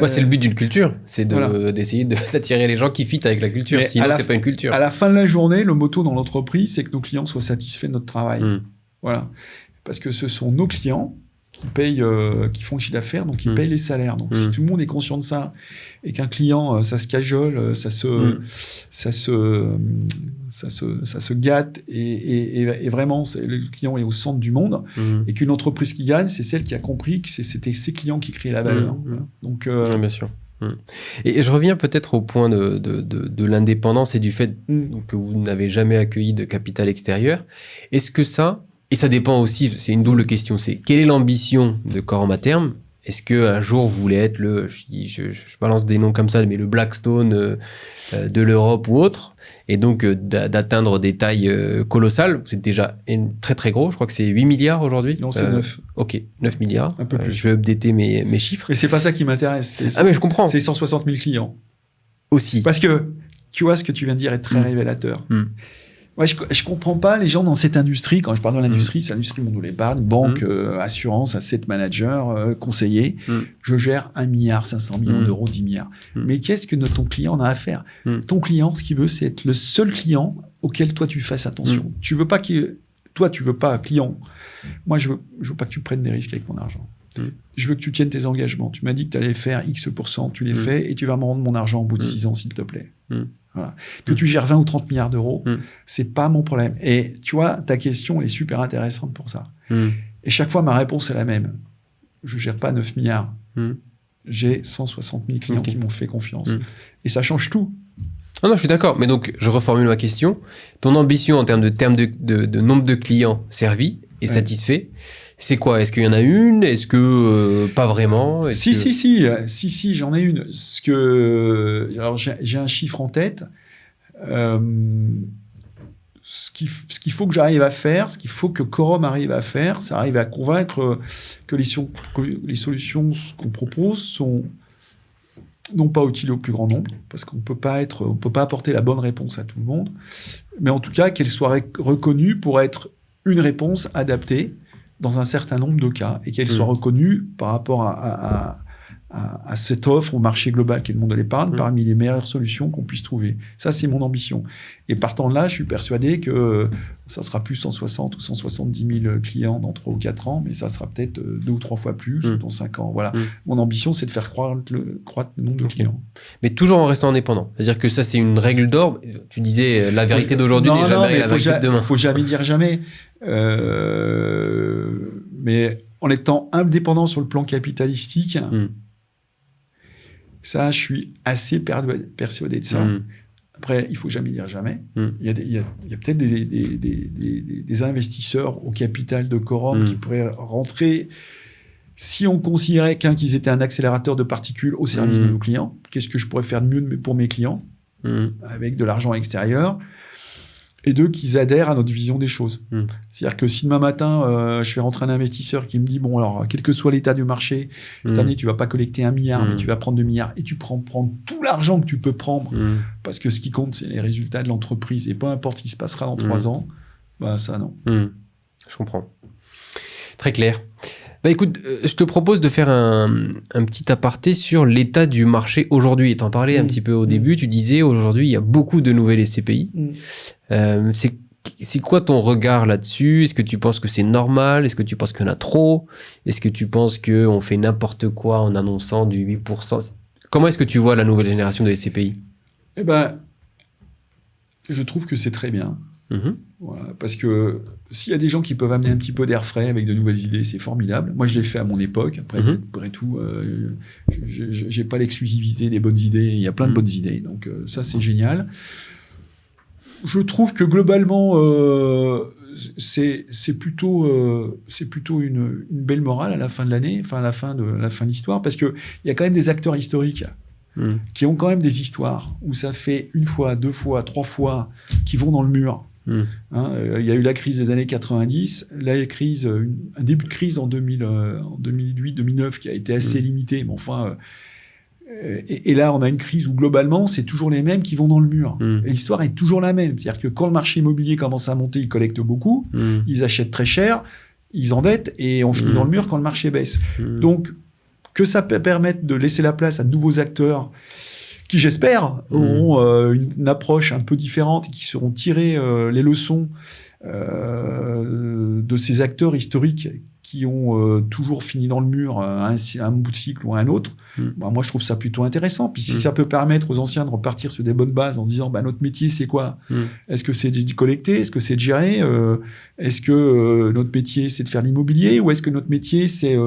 C'est le but d'une culture, c'est d'essayer d'attirer les gens qui fit avec la culture. Mais sinon c'est pas une culture. À la fin de la journée, le motto dans l'entreprise, c'est que nos clients soient satisfaits de notre travail. Voilà, parce que ce sont nos clients qui payent, qui font le chiffre d'affaires, donc ils payent les salaires. Donc si tout le monde est conscient de ça et qu'un client, ça se cajole, ça se gâte et vraiment le client est au centre du monde et qu'une entreprise qui gagne, c'est celle qui a compris que c'était ses clients qui créaient la valeur. Voilà. Donc bien sûr. Et je reviens peut-être au point de l'indépendance et du fait que vous n'avez jamais accueilli de capital extérieur. Est-ce que ça... Et ça dépend aussi, c'est une double question, c'est quelle est l'ambition de Quorum à terme ? Est-ce qu'un jour vous voulez être je balance des noms comme ça, mais le Blackstone de l'Europe ou autre, et donc d'atteindre des tailles colossales ? Vous êtes déjà très très gros, je crois que c'est 8 milliards aujourd'hui. Non, c'est 9. Ok, 9 milliards. Un peu plus. Je vais updater mes chiffres. Mais c'est pas ça qui m'intéresse. Mais je comprends. C'est 160 000 clients. Aussi. Parce que, tu vois, ce que tu viens de dire est très révélateur. Ouais, je comprends pas les gens dans cette industrie. Quand je parle de l'industrie, c'est l'industrie monde de l'épargne, banque, assurance, asset manager, conseiller. Je gère 1,5 milliard d'euros, 10 milliards. Mais qu'est-ce que ton client en a à faire ? Ton client, ce qu'il veut, c'est être le seul client auquel toi tu fasses attention. Tu veux pas tu veux pas client. Moi, je veux pas que tu prennes des risques avec mon argent. Je veux que tu tiennes tes engagements. Tu m'as dit que tu allais faire X%, tu les fais et tu vas me rendre mon argent au bout de 6 ans, s'il te plaît. Voilà. Que tu gères 20 ou 30 milliards d'euros, c'est pas mon problème. Et tu vois, ta question, elle est super intéressante pour ça. Et chaque fois, ma réponse est la même. Je gère pas 9 milliards. J'ai 160 000 clients qui m'ont fait confiance. Et ça change tout. Non, je suis d'accord. Mais donc, je reformule ma question. Ton ambition en termes de nombre de clients servis et satisfaits, c'est quoi ? Est-ce qu'il y en a une ? Est-ce que pas vraiment ? Si, j'en ai une. Alors, j'ai un chiffre en tête. Ce qu'il faut que j'arrive à faire, ce qu'il faut que Quorum arrive à faire, ça arrive à convaincre que les solutions qu'on propose sont non pas utiles au plus grand nombre, parce qu'on peut pas apporter la bonne réponse à tout le monde, mais en tout cas qu'elles soient reconnues pour être une réponse adaptée dans un certain nombre de cas, et qu'elle soit reconnue par rapport à cette offre au marché global qui est le monde de l'épargne, parmi les meilleures solutions qu'on puisse trouver. Ça, c'est mon ambition. Et partant de là, je suis persuadé que ça sera plus 160 ou 170 000 clients dans 3 ou 4 ans, mais ça sera peut-être 2 ou 3 fois plus dans 5 ans. Voilà. Mon ambition, c'est de faire croître le nombre de clients. Mais toujours en restant indépendant. C'est-à-dire que ça, c'est une règle d'or. Tu disais, la vérité d'aujourd'hui n'est jamais la vérité de demain. Il faut jamais dire jamais. Mais en étant indépendant sur le plan capitalistique, ça, je suis assez persuadé de ça. Après, il faut jamais dire jamais. Il y a peut-être des investisseurs au capital de Quorum qui pourraient rentrer si on considérait qu'ils étaient un accélérateur de particules au service de nos clients. Qu'est-ce que je pourrais faire de mieux pour mes clients avec de l'argent extérieur ? Et deux, qu'ils adhèrent à notre vision des choses. C'est-à-dire que si demain matin, je fais rentrer un investisseur qui me dit, bon, alors, quel que soit l'état du marché, cette année, tu vas pas collecter 1 milliard, mais tu vas prendre 2 milliards, et tu prends tout l'argent que tu peux prendre, parce que ce qui compte, c'est les résultats de l'entreprise, et peu importe ce qui se passera dans 3 ans, bah ça, non. Je comprends. Très clair. Bah écoute, je te propose de faire un petit aparté sur l'état du marché aujourd'hui. Tu en parlais un petit peu au début, tu disais aujourd'hui il y a beaucoup de nouvelles SCPI. C'est quoi ton regard là-dessus ? Est-ce que tu penses que c'est normal ? Est-ce que tu penses qu'il y en a trop ? Est-ce que tu penses qu'on fait n'importe quoi en annonçant du 8% ? Comment est-ce que tu vois la nouvelle génération de SCPI? Eh ben, je trouve que c'est très bien. Voilà, parce que s'il y a des gens qui peuvent amener un petit peu d'air frais avec de nouvelles idées, c'est formidable. Moi, je l'ai fait à mon époque. Après tout, j'ai pas l'exclusivité des bonnes idées. Il y a plein de bonnes idées. Donc, ça, c'est génial. Je trouve que globalement, c'est plutôt une belle morale à la fin de l'année, enfin à la fin de l'histoire, parce qu'il y a quand même des acteurs historiques qui ont quand même des histoires où ça fait une fois, deux fois, trois fois qu'ils vont dans le mur. Il y a eu la crise des années 90, un début de crise en 2008-2009 qui a été assez limité, mais enfin... Et là, on a une crise où, globalement, c'est toujours les mêmes qui vont dans le mur. Et l'histoire est toujours la même. C'est-à-dire que quand le marché immobilier commence à monter, ils collectent beaucoup, ils achètent très cher, ils endettent, et on finit dans le mur quand le marché baisse. Donc, que ça permette de laisser la place à de nouveaux acteurs qui, j'espère, auront une approche un peu différente et qui seront tirés les leçons de ces acteurs historiques qui ont toujours fini dans le mur un bout de cycle ou un autre, moi je trouve ça plutôt intéressant. Puis si ça peut permettre aux anciens de repartir sur des bonnes bases en disant notre métier c'est quoi? Est-ce que c'est de collecter? Est-ce que c'est de gérer? Est-ce que notre métier c'est de faire l'immobilier? Ou est-ce que notre métier c'est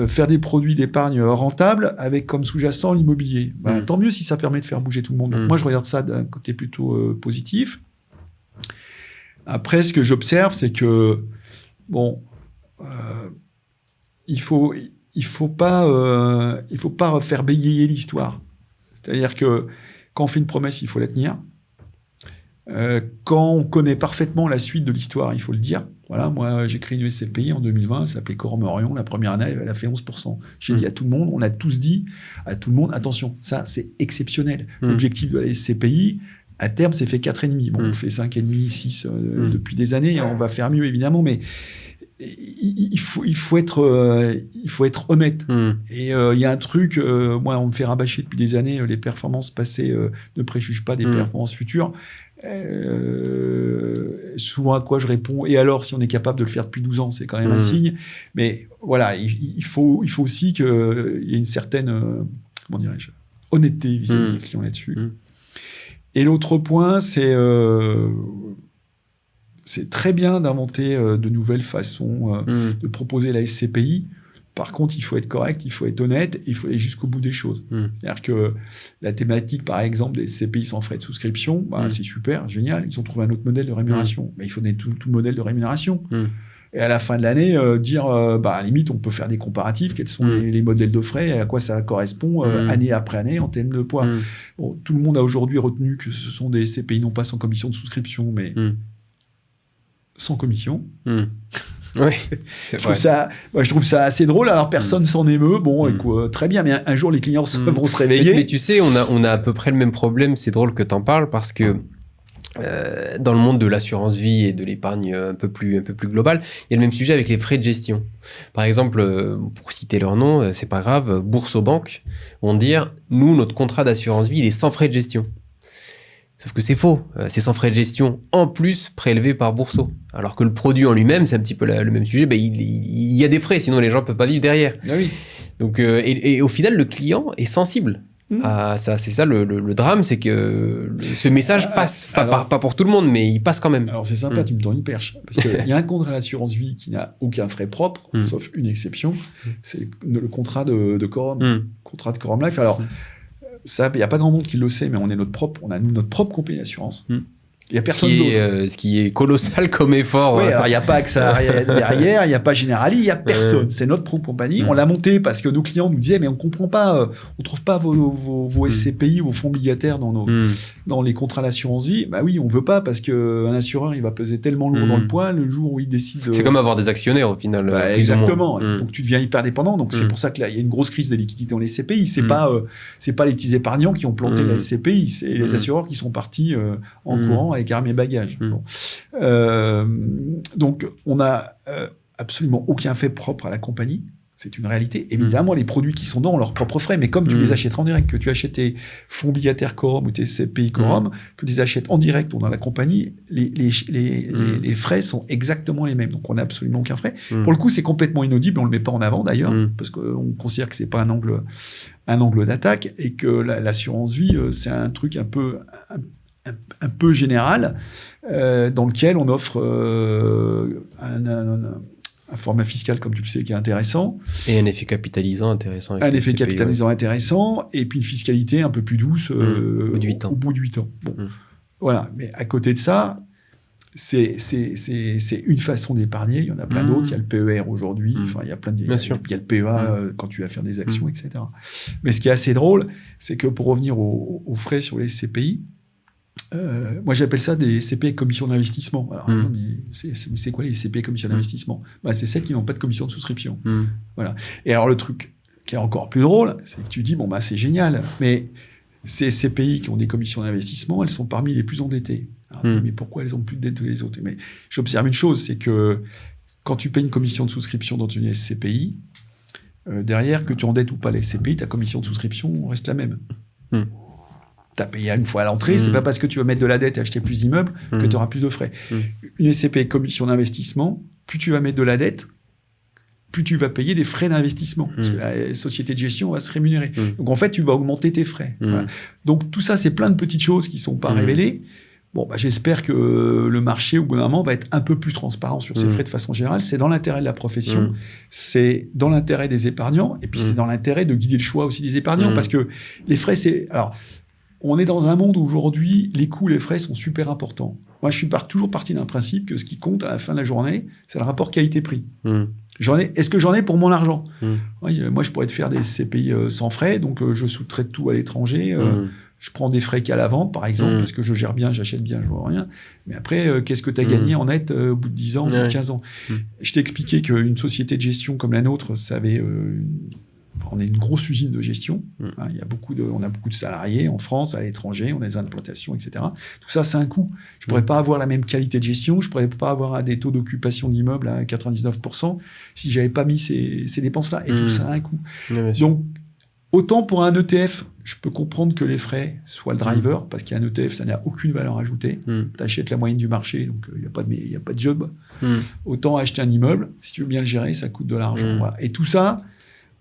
faire des produits d'épargne rentables avec comme sous-jacent l'immobilier? Tant mieux si ça permet de faire bouger tout le monde. Donc, moi je regarde ça d'un côté plutôt positif. Après, ce que j'observe, c'est que il faut pas faire bégayer l'histoire. C'est-à-dire que quand on fait une promesse, il faut la tenir. Quand on connaît parfaitement la suite de l'histoire, il faut le dire. Voilà, moi, j'ai créé une SCPI en 2020, elle s'appelait Corum Orion. La première année, elle a fait 11%. J'ai dit à tout le monde, on a tous dit à tout le monde, attention, ça, c'est exceptionnel. L'objectif de la SCPI, à terme, c'est fait 4,5. Bon, on fait 5,5, 6 depuis des années. On va faire mieux, évidemment, mais il faut être honnête. Et il y a un truc, moi, on me fait rabâcher depuis des années, les performances passées ne préjugent pas des performances futures. Souvent à quoi je réponds, et alors si on est capable de le faire depuis 12 ans, c'est quand même un signe. Mais voilà, il faut aussi qu'il y ait une certaine comment dirais-je, honnêteté vis-à-vis des clients là-dessus. Et l'autre point, c'est très bien d'inventer de nouvelles façons de proposer la SCPI. Par contre, il faut être correct, il faut être honnête, et il faut aller jusqu'au bout des choses. C'est-à-dire que la thématique, par exemple, des SCPI sans frais de souscription, c'est super, génial. Ils ont trouvé un autre modèle de rémunération. Mais il faut donner tout le modèle de rémunération. Et à la fin de l'année, dire, à la limite, on peut faire des comparatifs. Quels sont les modèles de frais et à quoi ça correspond année après année en termes de poids. Bon, tout le monde a aujourd'hui retenu que ce sont des SCPI non pas sans commission de souscription, mais sans commission. Oui, je trouve ça assez drôle. Alors, personne s'en émeut. Bon, très bien, mais un jour, les clients vont se réveiller. Mais tu sais, on a à peu près le même problème. C'est drôle que tu en parles parce que dans le monde de l'assurance vie et de l'épargne un peu plus global, il y a le même sujet avec les frais de gestion. Par exemple, pour citer leur nom, c'est pas grave, Boursorama vont dire, nous, notre contrat d'assurance vie, il est sans frais de gestion. Sauf que c'est faux, c'est sans frais de gestion, en plus prélevé par Bourso. Alors que le produit en lui-même, c'est un petit peu le même sujet, il y a des frais, sinon les gens ne peuvent pas vivre derrière. Ah oui. Donc, et au final, le client est sensible à ça. C'est ça le drame, c'est que ce message passe, pas pour tout le monde, mais il passe quand même. Alors c'est sympa, tu me tends une perche. Parce qu'il y a un contrat d'assurance vie qui n'a aucun frais propre, sauf une exception, c'est le contrat de Corum, contrat de Corum Life. Alors, ça, il n'y a pas grand monde qui le sait, mais on a notre propre compagnie d'assurance. Il n'y a personne d'autre. Ce qui est colossal comme effort. Oui, alors il n'y a pas AXA derrière, il n'y a pas Generali, il n'y a personne. C'est notre propre compagnie. On l'a monté parce que nos clients nous disaient, mais on ne comprend pas, on ne trouve pas vos SCPI, vos fonds obligataires dans les contrats d'assurance vie. Bah oui, on ne veut pas parce qu'un assureur, il va peser tellement lourd dans le poids le jour où il décide. C'est comme avoir des actionnaires au final. Exactement. Donc tu deviens hyper dépendant. Donc c'est pour ça qu'il y a une grosse crise de liquidité dans les SCPI. C'est pas les petits épargnants qui ont planté la SCPI, c'est les assureurs qui sont partis en courant avec armes et bagages. Bon. Donc, on n'a absolument aucun fait propre à la compagnie. C'est une réalité. Évidemment, les produits qui sont dedans ont leurs propres frais, mais comme tu les achètes en direct, que tu achètes tes fonds obligataires quorum ou tes CPI quorum, que tu les achètes en direct ou dans la compagnie, les frais sont exactement les mêmes. Donc, on n'a absolument aucun frais. Pour le coup, c'est complètement inaudible. On le met pas en avant d'ailleurs, parce qu'on considère que c'est pas un angle d'attaque et que l'assurance vie, c'est un truc un peu général dans lequel on offre un format fiscal, comme tu le sais, qui est intéressant. Et un effet capitalisant intéressant. Un effet capitalisant intéressant, et puis une fiscalité un peu plus douce au bout de 8 ans. Bon. Voilà. Mais à côté de ça, c'est une façon d'épargner. Il y en a plein d'autres. Il y a le PER aujourd'hui. Enfin, il y a plein de... Il y a le PEA quand tu vas faire des actions, etc. Mais ce qui est assez drôle, c'est que pour revenir aux frais sur les CPI, moi, j'appelle ça des CP commissions d'investissement. Alors, non, mais c'est quoi les CP commissions d'investissement ? C'est celles qui n'ont pas de commission de souscription. Voilà. Et alors, le truc qui est encore plus drôle, c'est que tu dis, c'est génial, mais ces CPI qui ont des commissions d'investissement, elles sont parmi les plus endettées. Alors, mais pourquoi elles ont plus de dette que les autres ? Mais j'observe une chose, c'est que quand tu payes une commission de souscription dans une SCPI, derrière, que tu endettes ou pas les SCPI, ta commission de souscription reste la même. Tu as payé une fois à l'entrée, c'est pas parce que tu vas mettre de la dette et acheter plus d'immeubles que tu auras plus de frais. Une SCPI commission d'investissement, plus tu vas mettre de la dette, plus tu vas payer des frais d'investissement, parce que la société de gestion va se rémunérer. Donc en fait, tu vas augmenter tes frais. Voilà. Donc tout ça, c'est plein de petites choses qui sont pas révélées. Bon, j'espère que le marché, au bout d'un moment, va être un peu plus transparent sur ces frais de façon générale. C'est dans l'intérêt de la profession, c'est dans l'intérêt des épargnants, et puis c'est dans l'intérêt de guider le choix aussi des épargnants, parce que les frais, c'est... Alors, on est dans un monde où aujourd'hui, les coûts, les frais sont super importants. Moi, je suis toujours parti d'un principe que ce qui compte à la fin de la journée, c'est le rapport qualité-prix. Est-ce que j'en ai pour mon argent ? Oui, moi, je pourrais te faire des CPI sans frais, donc je sous-traite tout à l'étranger. Je prends des frais qu'à la vente, par exemple, parce que je gère bien, j'achète bien, je vois rien. Mais après, qu'est-ce que tu as gagné en net au bout de 10 ans, au bout de 15 ans ? Je t'ai expliqué qu'une société de gestion comme la nôtre, ça avait... on est une grosse usine de gestion. Hein, on a beaucoup de salariés en France, à l'étranger, on a des implantations, etc. Tout ça, c'est un coût. Je ne pourrais pas avoir la même qualité de gestion, je ne pourrais pas avoir des taux d'occupation d'immeubles à 99% si je n'avais pas mis ces dépenses-là. Et tout ça a un coût. Donc, autant pour un ETF, je peux comprendre que les frais soient le driver, parce qu'un ETF, ça n'a aucune valeur ajoutée. Tu achètes la moyenne du marché, donc il n'y a pas de job. Autant acheter un immeuble, si tu veux bien le gérer, ça coûte de l'argent. Voilà. Et tout ça...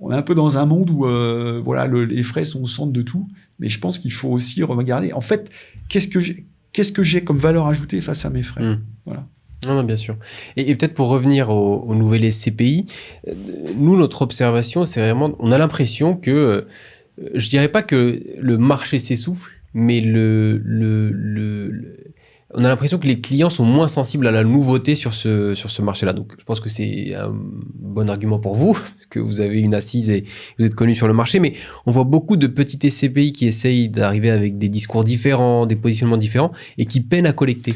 On est un peu dans un monde où les frais sont au centre de tout, mais je pense qu'il faut aussi regarder. En fait, qu'est-ce que j'ai comme valeur ajoutée face à mes frais ? Voilà. Non, bien sûr. Et peut-être pour revenir au nouvel SCPI, nous, notre observation, c'est vraiment... On a l'impression que... je dirais pas que le marché s'essouffle, mais on a l'impression que les clients sont moins sensibles à la nouveauté sur ce marché-là. Donc, je pense que c'est un bon argument pour vous, parce que vous avez une assise et vous êtes connu sur le marché. Mais on voit beaucoup de petites SCPI qui essayent d'arriver avec des discours différents, des positionnements différents, et qui peinent à collecter.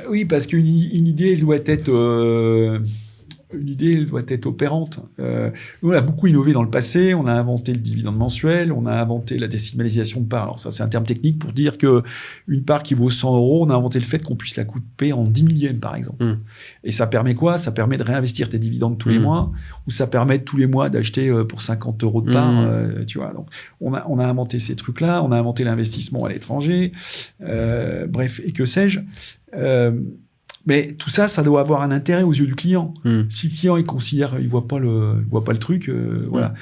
Oui, parce qu'une idée doit être... Une idée elle doit être opérante. Nous, on a beaucoup innové dans le passé. On a inventé le dividende mensuel. On a inventé la décimalisation de parts. Alors ça, c'est un terme technique pour dire qu'une part qui vaut 100 €, on a inventé le fait qu'on puisse la couper en 10 millièmes, par exemple. Et ça permet quoi ? Ça permet de réinvestir tes dividendes tous les mois, ou ça permet tous les mois d'acheter pour 50 € de part. Tu vois. Donc, on a inventé ces trucs-là. On a inventé l'investissement à l'étranger. Bref, et que sais-je. Mais tout ça, ça doit avoir un intérêt aux yeux du client. Si le client, il voit pas le truc, voilà.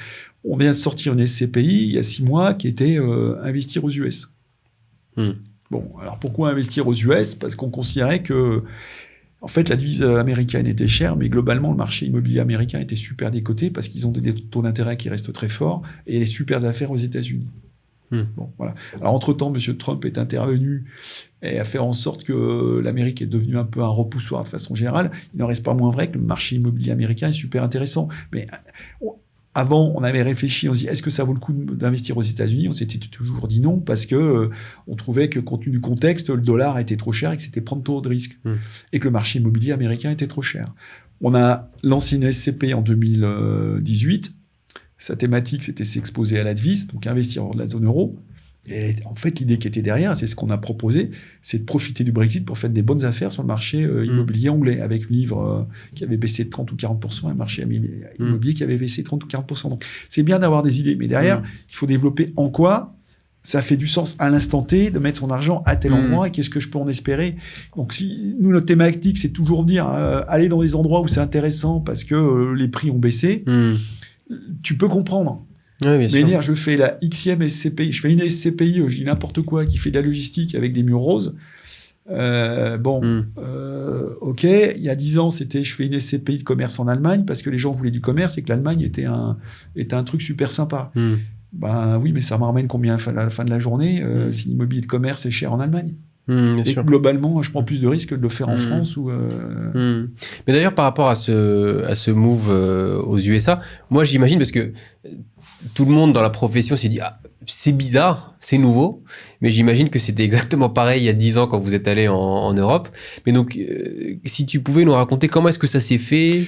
On vient de sortir une SCPI il y a 6 mois qui était investir aux US. Bon, alors pourquoi investir aux US ? Parce qu'on considérait que, en fait, la devise américaine était chère, mais globalement, le marché immobilier américain était super décoté parce qu'ils ont des taux d'intérêt qui restent très forts et les super affaires aux États-Unis. Bon, voilà. Alors, entre-temps, M. Trump est intervenu et a fait en sorte que l'Amérique est devenue un peu un repoussoir de façon générale. Il n'en reste pas moins vrai que le marché immobilier américain est super intéressant. Mais avant, on avait réfléchi, on se dit, est-ce que ça vaut le coup d'investir aux États-Unis ? On s'était toujours dit non, parce que on trouvait que, compte tenu du contexte, le dollar était trop cher et que c'était prendre trop de risques. Et que le marché immobilier américain était trop cher. On a lancé une SCP en 2018. Sa thématique, c'était s'exposer à l'advice, donc investir hors de la zone euro. Et en fait, l'idée qui était derrière, c'est ce qu'on a proposé, c'est de profiter du Brexit pour faire des bonnes affaires sur le marché immobilier anglais, avec le livre qui avait baissé de 30 ou 40%, un marché immobilier qui avait baissé de 30 ou 40%. Donc, c'est bien d'avoir des idées, mais derrière, il faut développer en quoi ça fait du sens à l'instant T de mettre son argent à tel endroit et qu'est-ce que je peux en espérer. Donc, si nous, notre thématique, c'est toujours dire aller dans des endroits où c'est intéressant parce que les prix ont baissé, tu peux comprendre. Oui, bien sûr. Mais dire, je fais la Xème SCPI, je fais une SCPI, je dis n'importe quoi, qui fait de la logistique avec des murs roses. Ok, il y a 10 ans, c'était je fais une SCPI de commerce en Allemagne parce que les gens voulaient du commerce et que l'Allemagne était un truc super sympa. Ben oui, mais ça me ramène combien à la fin de la journée si l'immobilier de commerce est cher en Allemagne? Bien et sûr. Globalement, je prends plus de risques de le faire en France ou. Mais d'ailleurs, par rapport à ce move aux USA, moi j'imagine parce que tout le monde dans la profession s'est dit c'est bizarre, c'est nouveau, mais j'imagine que c'était exactement pareil il y a 10 ans quand vous êtes allé en Europe. Mais donc, si tu pouvais nous raconter comment est-ce que ça s'est fait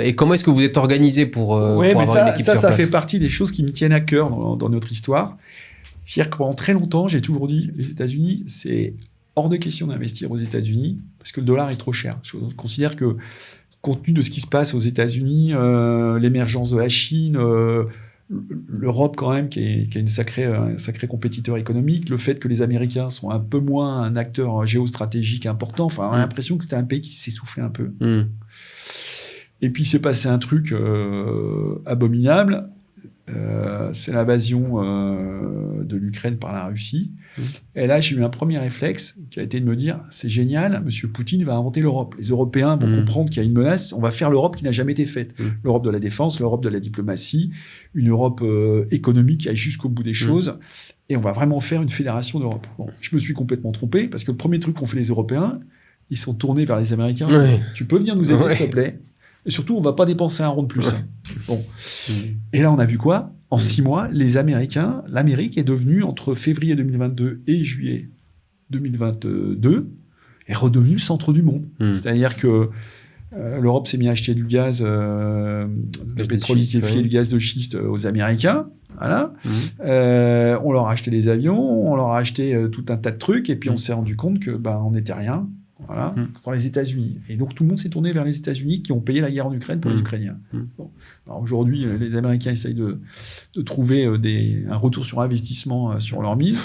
et comment est-ce que vous êtes organisé pour avoir une équipe sur place. Ça fait partie des choses qui me tiennent à cœur dans notre histoire. C'est-à-dire que pendant très longtemps, j'ai toujours dit les États-Unis, c'est hors de question d'investir aux États-Unis parce que le dollar est trop cher. Je considère que, compte tenu de ce qui se passe aux États-Unis, l'émergence de la Chine, l'Europe quand même, qui est un sacré compétiteur économique, le fait que les Américains sont un peu moins un acteur géostratégique important, enfin, on a l'impression que c'était un pays qui s'essoufflait un peu. Et puis, il s'est passé un truc abominable. C'est l'invasion de l'Ukraine par la Russie. Et là, j'ai eu un premier réflexe qui a été de me dire, c'est génial, M. Poutine va inventer l'Europe. Les Européens vont comprendre qu'il y a une menace, on va faire l'Europe qui n'a jamais été faite. L'Europe de la défense, l'Europe de la diplomatie, une Europe économique qui aille jusqu'au bout des choses, et on va vraiment faire une fédération d'Europe. Bon, je me suis complètement trompé, parce que le premier truc qu'ont fait les Européens, ils sont tournés vers les Américains. Tu peux venir nous aider, s'il te plaît? Et surtout, on ne va pas dépenser un rond de plus. Bon. Et là, on a vu quoi? En 6 mois, l'Amérique est devenue, entre février 2022 et juillet 2022, est redevenue le centre du monde. C'est-à-dire que l'Europe s'est mis à acheter du gaz, du pétrole liquéfié, du gaz de schiste aux Américains. Voilà. On leur a acheté des avions, on leur a acheté tout un tas de trucs, et puis on s'est rendu compte que on n'était rien. Voilà, dans les États-Unis. Et donc, tout le monde s'est tourné vers les États-Unis qui ont payé la guerre en Ukraine pour les Ukrainiens. Bon. Alors, aujourd'hui, les Américains essayent de trouver un retour sur investissement sur leur mine.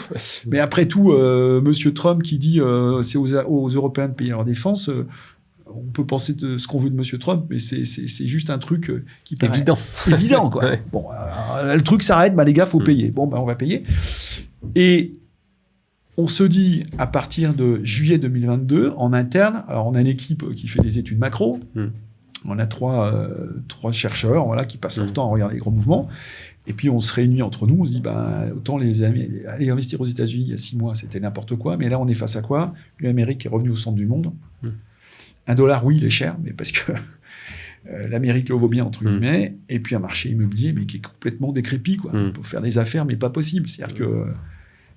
Mais après tout, Monsieur Trump qui dit c'est aux Européens de payer leur défense, on peut penser de ce qu'on veut de Monsieur Trump, mais c'est juste un truc qui paraît évident, quoi. Ouais. Bon, le truc s'arrête, les gars, faut payer. Bon, on va payer. Et on se dit, à partir de juillet 2022, en interne, alors on a une équipe qui fait des études macro, on a trois chercheurs qui passent leur temps à regarder les gros mouvements, et puis on se réunit entre nous, on se dit, autant aller investir aux États-Unis il y a 6 mois, c'était n'importe quoi, mais là on est face à quoi? L'Amérique est revenue au centre du monde. $1, oui, il est cher, mais parce que l'Amérique le vaut bien, entre guillemets, et puis un marché immobilier, mais qui est complètement décrépit, quoi. Pour faire des affaires, mais pas possible. C'est-à-dire que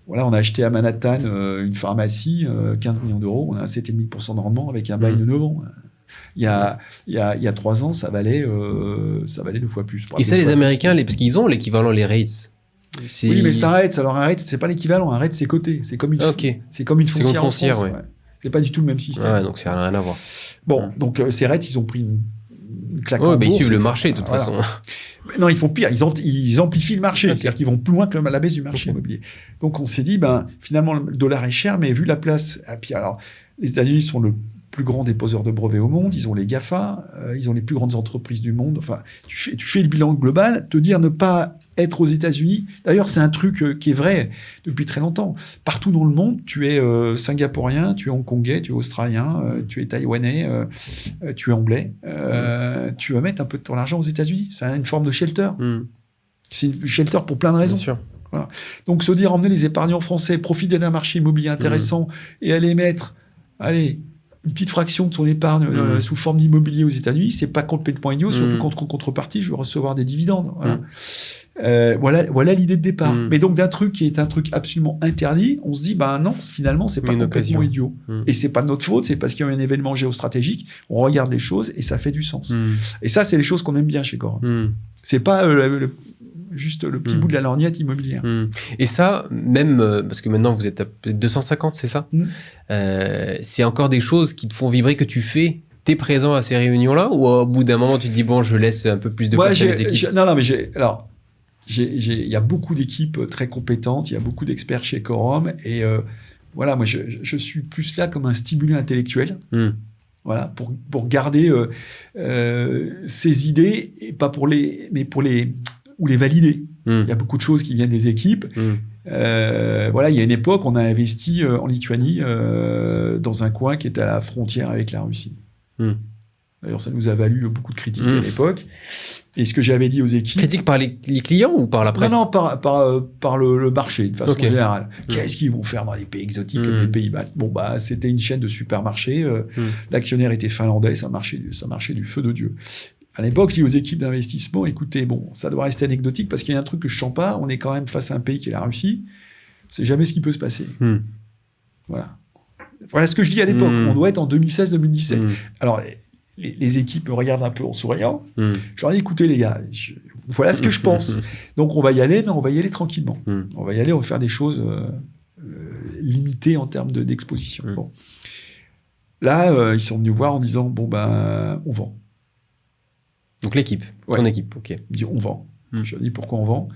voilà, on a acheté à Manhattan une pharmacie, 15 millions d'euros, on a 7,5% de rendement avec un bail de 9 ans. Il y a 3 ans, ça valait 2 fois plus. Et ça, les Américains, parce qu'ils ont l'équivalent, les rates. Oui, mais c'est un rate. Alors, un rate, c'est pas l'équivalent. Un rate, c'est coté. C'est comme une foncière en France. Ouais. C'est pas du tout le même système. Ouais, donc ça n'a rien à voir. Bon, donc ces rates, ils ont pris une claque en bourse. Ils suivent le marché, de toute façon. Non, ils font pire. Ils amplifient le marché. C'est-à-dire qu'ils vont plus loin que la baisse du marché immobilier. Donc, on s'est dit, finalement, le dollar est cher, mais vu la place... Et puis, alors, les États-Unis sont le plus grand déposeur de brevets au monde. Ils ont les GAFA. Ils ont les plus grandes entreprises du monde. Enfin, tu fais le bilan global. Te dire ne pas être aux États-Unis... D'ailleurs, c'est un truc qui est vrai depuis très longtemps. Partout dans le monde, tu es singapourien, tu es hongkongais, tu es australien, tu es taïwanais, tu es anglais. Tu vas mettre un peu de ton argent aux États-Unis. C'est une forme de shelter. C'est une shelter pour plein de raisons. Bien sûr. Voilà. Donc, se dire emmener les épargnants français, profiter d'un marché immobilier intéressant et aller mettre, une petite fraction de son épargne sous forme d'immobilier aux États-Unis, c'est pas complètement idiot, surtout quand en contrepartie, je veux recevoir des dividendes. Voilà. Voilà l'idée de départ. Mais donc, d'un truc qui est un truc absolument interdit, on se dit, non, finalement, c'est pas complètement idiot. Et c'est pas de notre faute, c'est parce qu'il y a un événement géostratégique, on regarde les choses et ça fait du sens. Et ça, c'est les choses qu'on aime bien chez Cora. C'est pas juste le petit bout de la lorgnette immobilière. Et ça, même, parce que maintenant vous êtes à 250, c'est ça? C'est encore des choses qui te font vibrer, que tu fais. T'es présent à ces réunions-là, ou au bout d'un moment tu te dis bon, je laisse un peu plus de place à les équipes? Non, mais il y a beaucoup d'équipes très compétentes, il y a beaucoup d'experts chez Quorum, et voilà, moi je suis plus là comme un stimulant intellectuel. Voilà, pour garder ces idées, et pas ou les valider. Il y a beaucoup de choses qui viennent des équipes. Voilà, il y a une époque, on a investi en Lituanie dans un coin qui était à la frontière avec la Russie. D'ailleurs, ça nous a valu beaucoup de critiques à l'époque. Et ce que j'avais dit aux équipes... Critiques par les clients ou par la presse? Non, par le marché, de façon générale. Qu'est-ce qu'ils vont faire dans les pays exotiques comme les Pays-Bas? Bon, c'était une chaîne de supermarchés. L'actionnaire était finlandais, ça marchait du feu de Dieu. À l'époque, je dis aux équipes d'investissement, écoutez, bon, ça doit rester anecdotique parce qu'il y a un truc que je sens pas. On est quand même face à un pays qui est la Russie. C'est jamais ce qui peut se passer. Voilà. Voilà ce que je dis à l'époque. On doit être en 2016-2017. Alors, les équipes me regardent un peu en souriant. Je leur dis, écoutez les gars, voilà ce que je pense. Donc on va y aller, mais on va y aller tranquillement. On va y aller, on va faire des choses limitées en termes d'exposition. Bon. Là, ils sont venus voir en disant, bon, on vend. Donc l'équipe, ton équipe, ok. Ils me disent, on vend. Je leur dis, pourquoi on vend?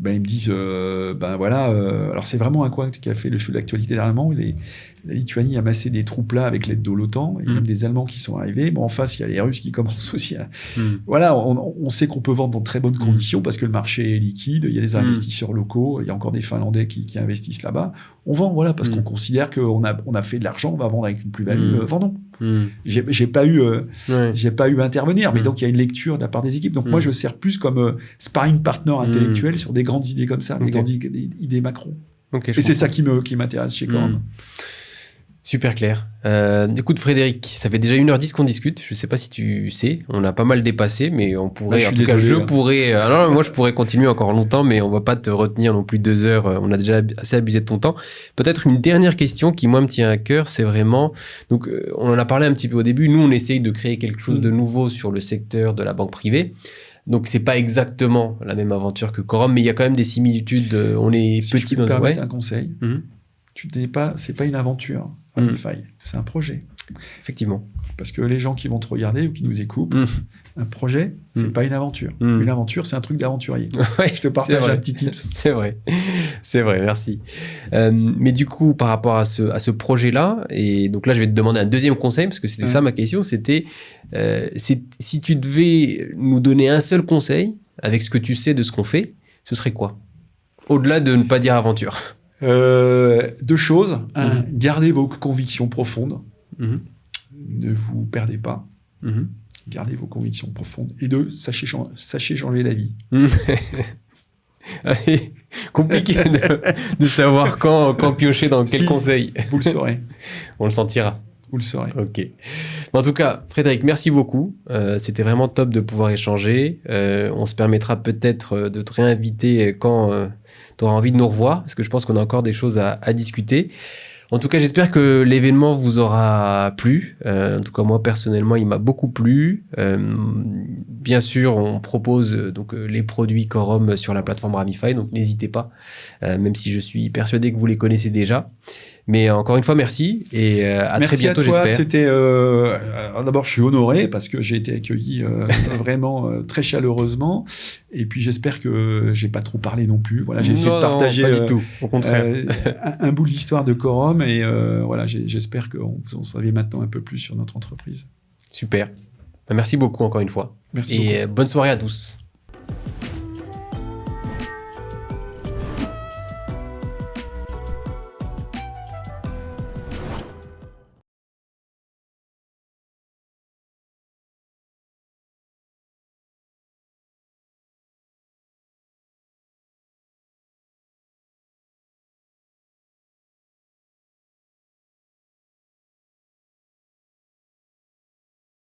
Ils me disent, voilà, alors c'est vraiment un coin qui a fait le feu de l'actualité dernièrement. La Lituanie a massé des troupes là avec l'aide de l'OTAN. Il y a même des Allemands qui sont arrivés. Bon, en face, il y a les Russes qui commencent aussi à... Voilà, on sait qu'on peut vendre dans de très bonnes conditions parce que le marché est liquide. Il y a des investisseurs locaux. Il y a encore des Finlandais qui investissent là-bas. On vend, voilà, parce qu'on considère qu'on a fait de l'argent. On va vendre avec une plus-value. Vendons. J'ai pas eu à intervenir, mais donc il y a une lecture de la part des équipes. Donc moi, je sers plus comme sparring partner intellectuel sur des grandes idées comme ça, des grandes idées macro. Et c'est ça qui m'intéresse chez Quorum. Super clair. Écoute Frédéric, ça fait déjà 1h10 qu'on discute. Je sais pas si tu sais, on a pas mal dépassé, mais on pourrait. En tout cas, je pourrais. Alors moi, je pourrais continuer encore longtemps, mais on va pas te retenir non plus 2 heures. On a déjà assez abusé de ton temps. Peut-être une dernière question qui moi me tient à cœur, c'est vraiment. Donc, on en a parlé un petit peu au début. Nous, on essaye de créer quelque chose de nouveau sur le secteur de la banque privée. Donc, c'est pas exactement la même aventure que Quorum, mais il y a quand même des similitudes. On est si petits je peux dans te permettre un conseil. C'est pas une aventure. C'est un projet. Effectivement. Parce que les gens qui vont te regarder ou qui nous écoutent, un projet, c'est pas une aventure. Une aventure, c'est un truc d'aventurier. Ouais, je te partage un petit tips. C'est vrai, merci. Mais du coup, par rapport à ce projet-là, et donc là, je vais te demander un deuxième conseil, parce que c'était ça ma question, c'était si tu devais nous donner un seul conseil, avec ce que tu sais de ce qu'on fait, ce serait quoi? Au-delà de ne pas dire aventure. 2 choses. Gardez vos convictions profondes. Ne vous perdez pas. Gardez vos convictions profondes. Et 2, sachez changer la vie. Compliqué de savoir quand piocher dans quel conseil. Vous le saurez. On le sentira. Vous le saurez. Ok. En tout cas, Frédéric, merci beaucoup. C'était vraiment top de pouvoir échanger. On se permettra peut-être de te réinviter quand tu auras envie de nous revoir, parce que je pense qu'on a encore des choses à discuter. En tout cas, j'espère que l'événement vous aura plu. En tout cas, moi, personnellement, il m'a beaucoup plu. Bien sûr, on propose donc les produits Quorum sur la plateforme Ramify, donc n'hésitez pas, même si je suis persuadé que vous les connaissez déjà. Mais encore une fois, merci et à très bientôt, j'espère. Merci à toi. C'était d'abord, je suis honoré parce que j'ai été accueilli vraiment très chaleureusement. Et puis, j'espère que j'ai pas trop parlé non plus. Voilà, j'ai essayé de partager pas du tout. Au contraire. un bout de l'histoire de Quorum et voilà, j'espère qu'on vous en savez maintenant un peu plus sur notre entreprise. Super. Merci beaucoup encore une fois. Merci et beaucoup. Bonne soirée à tous.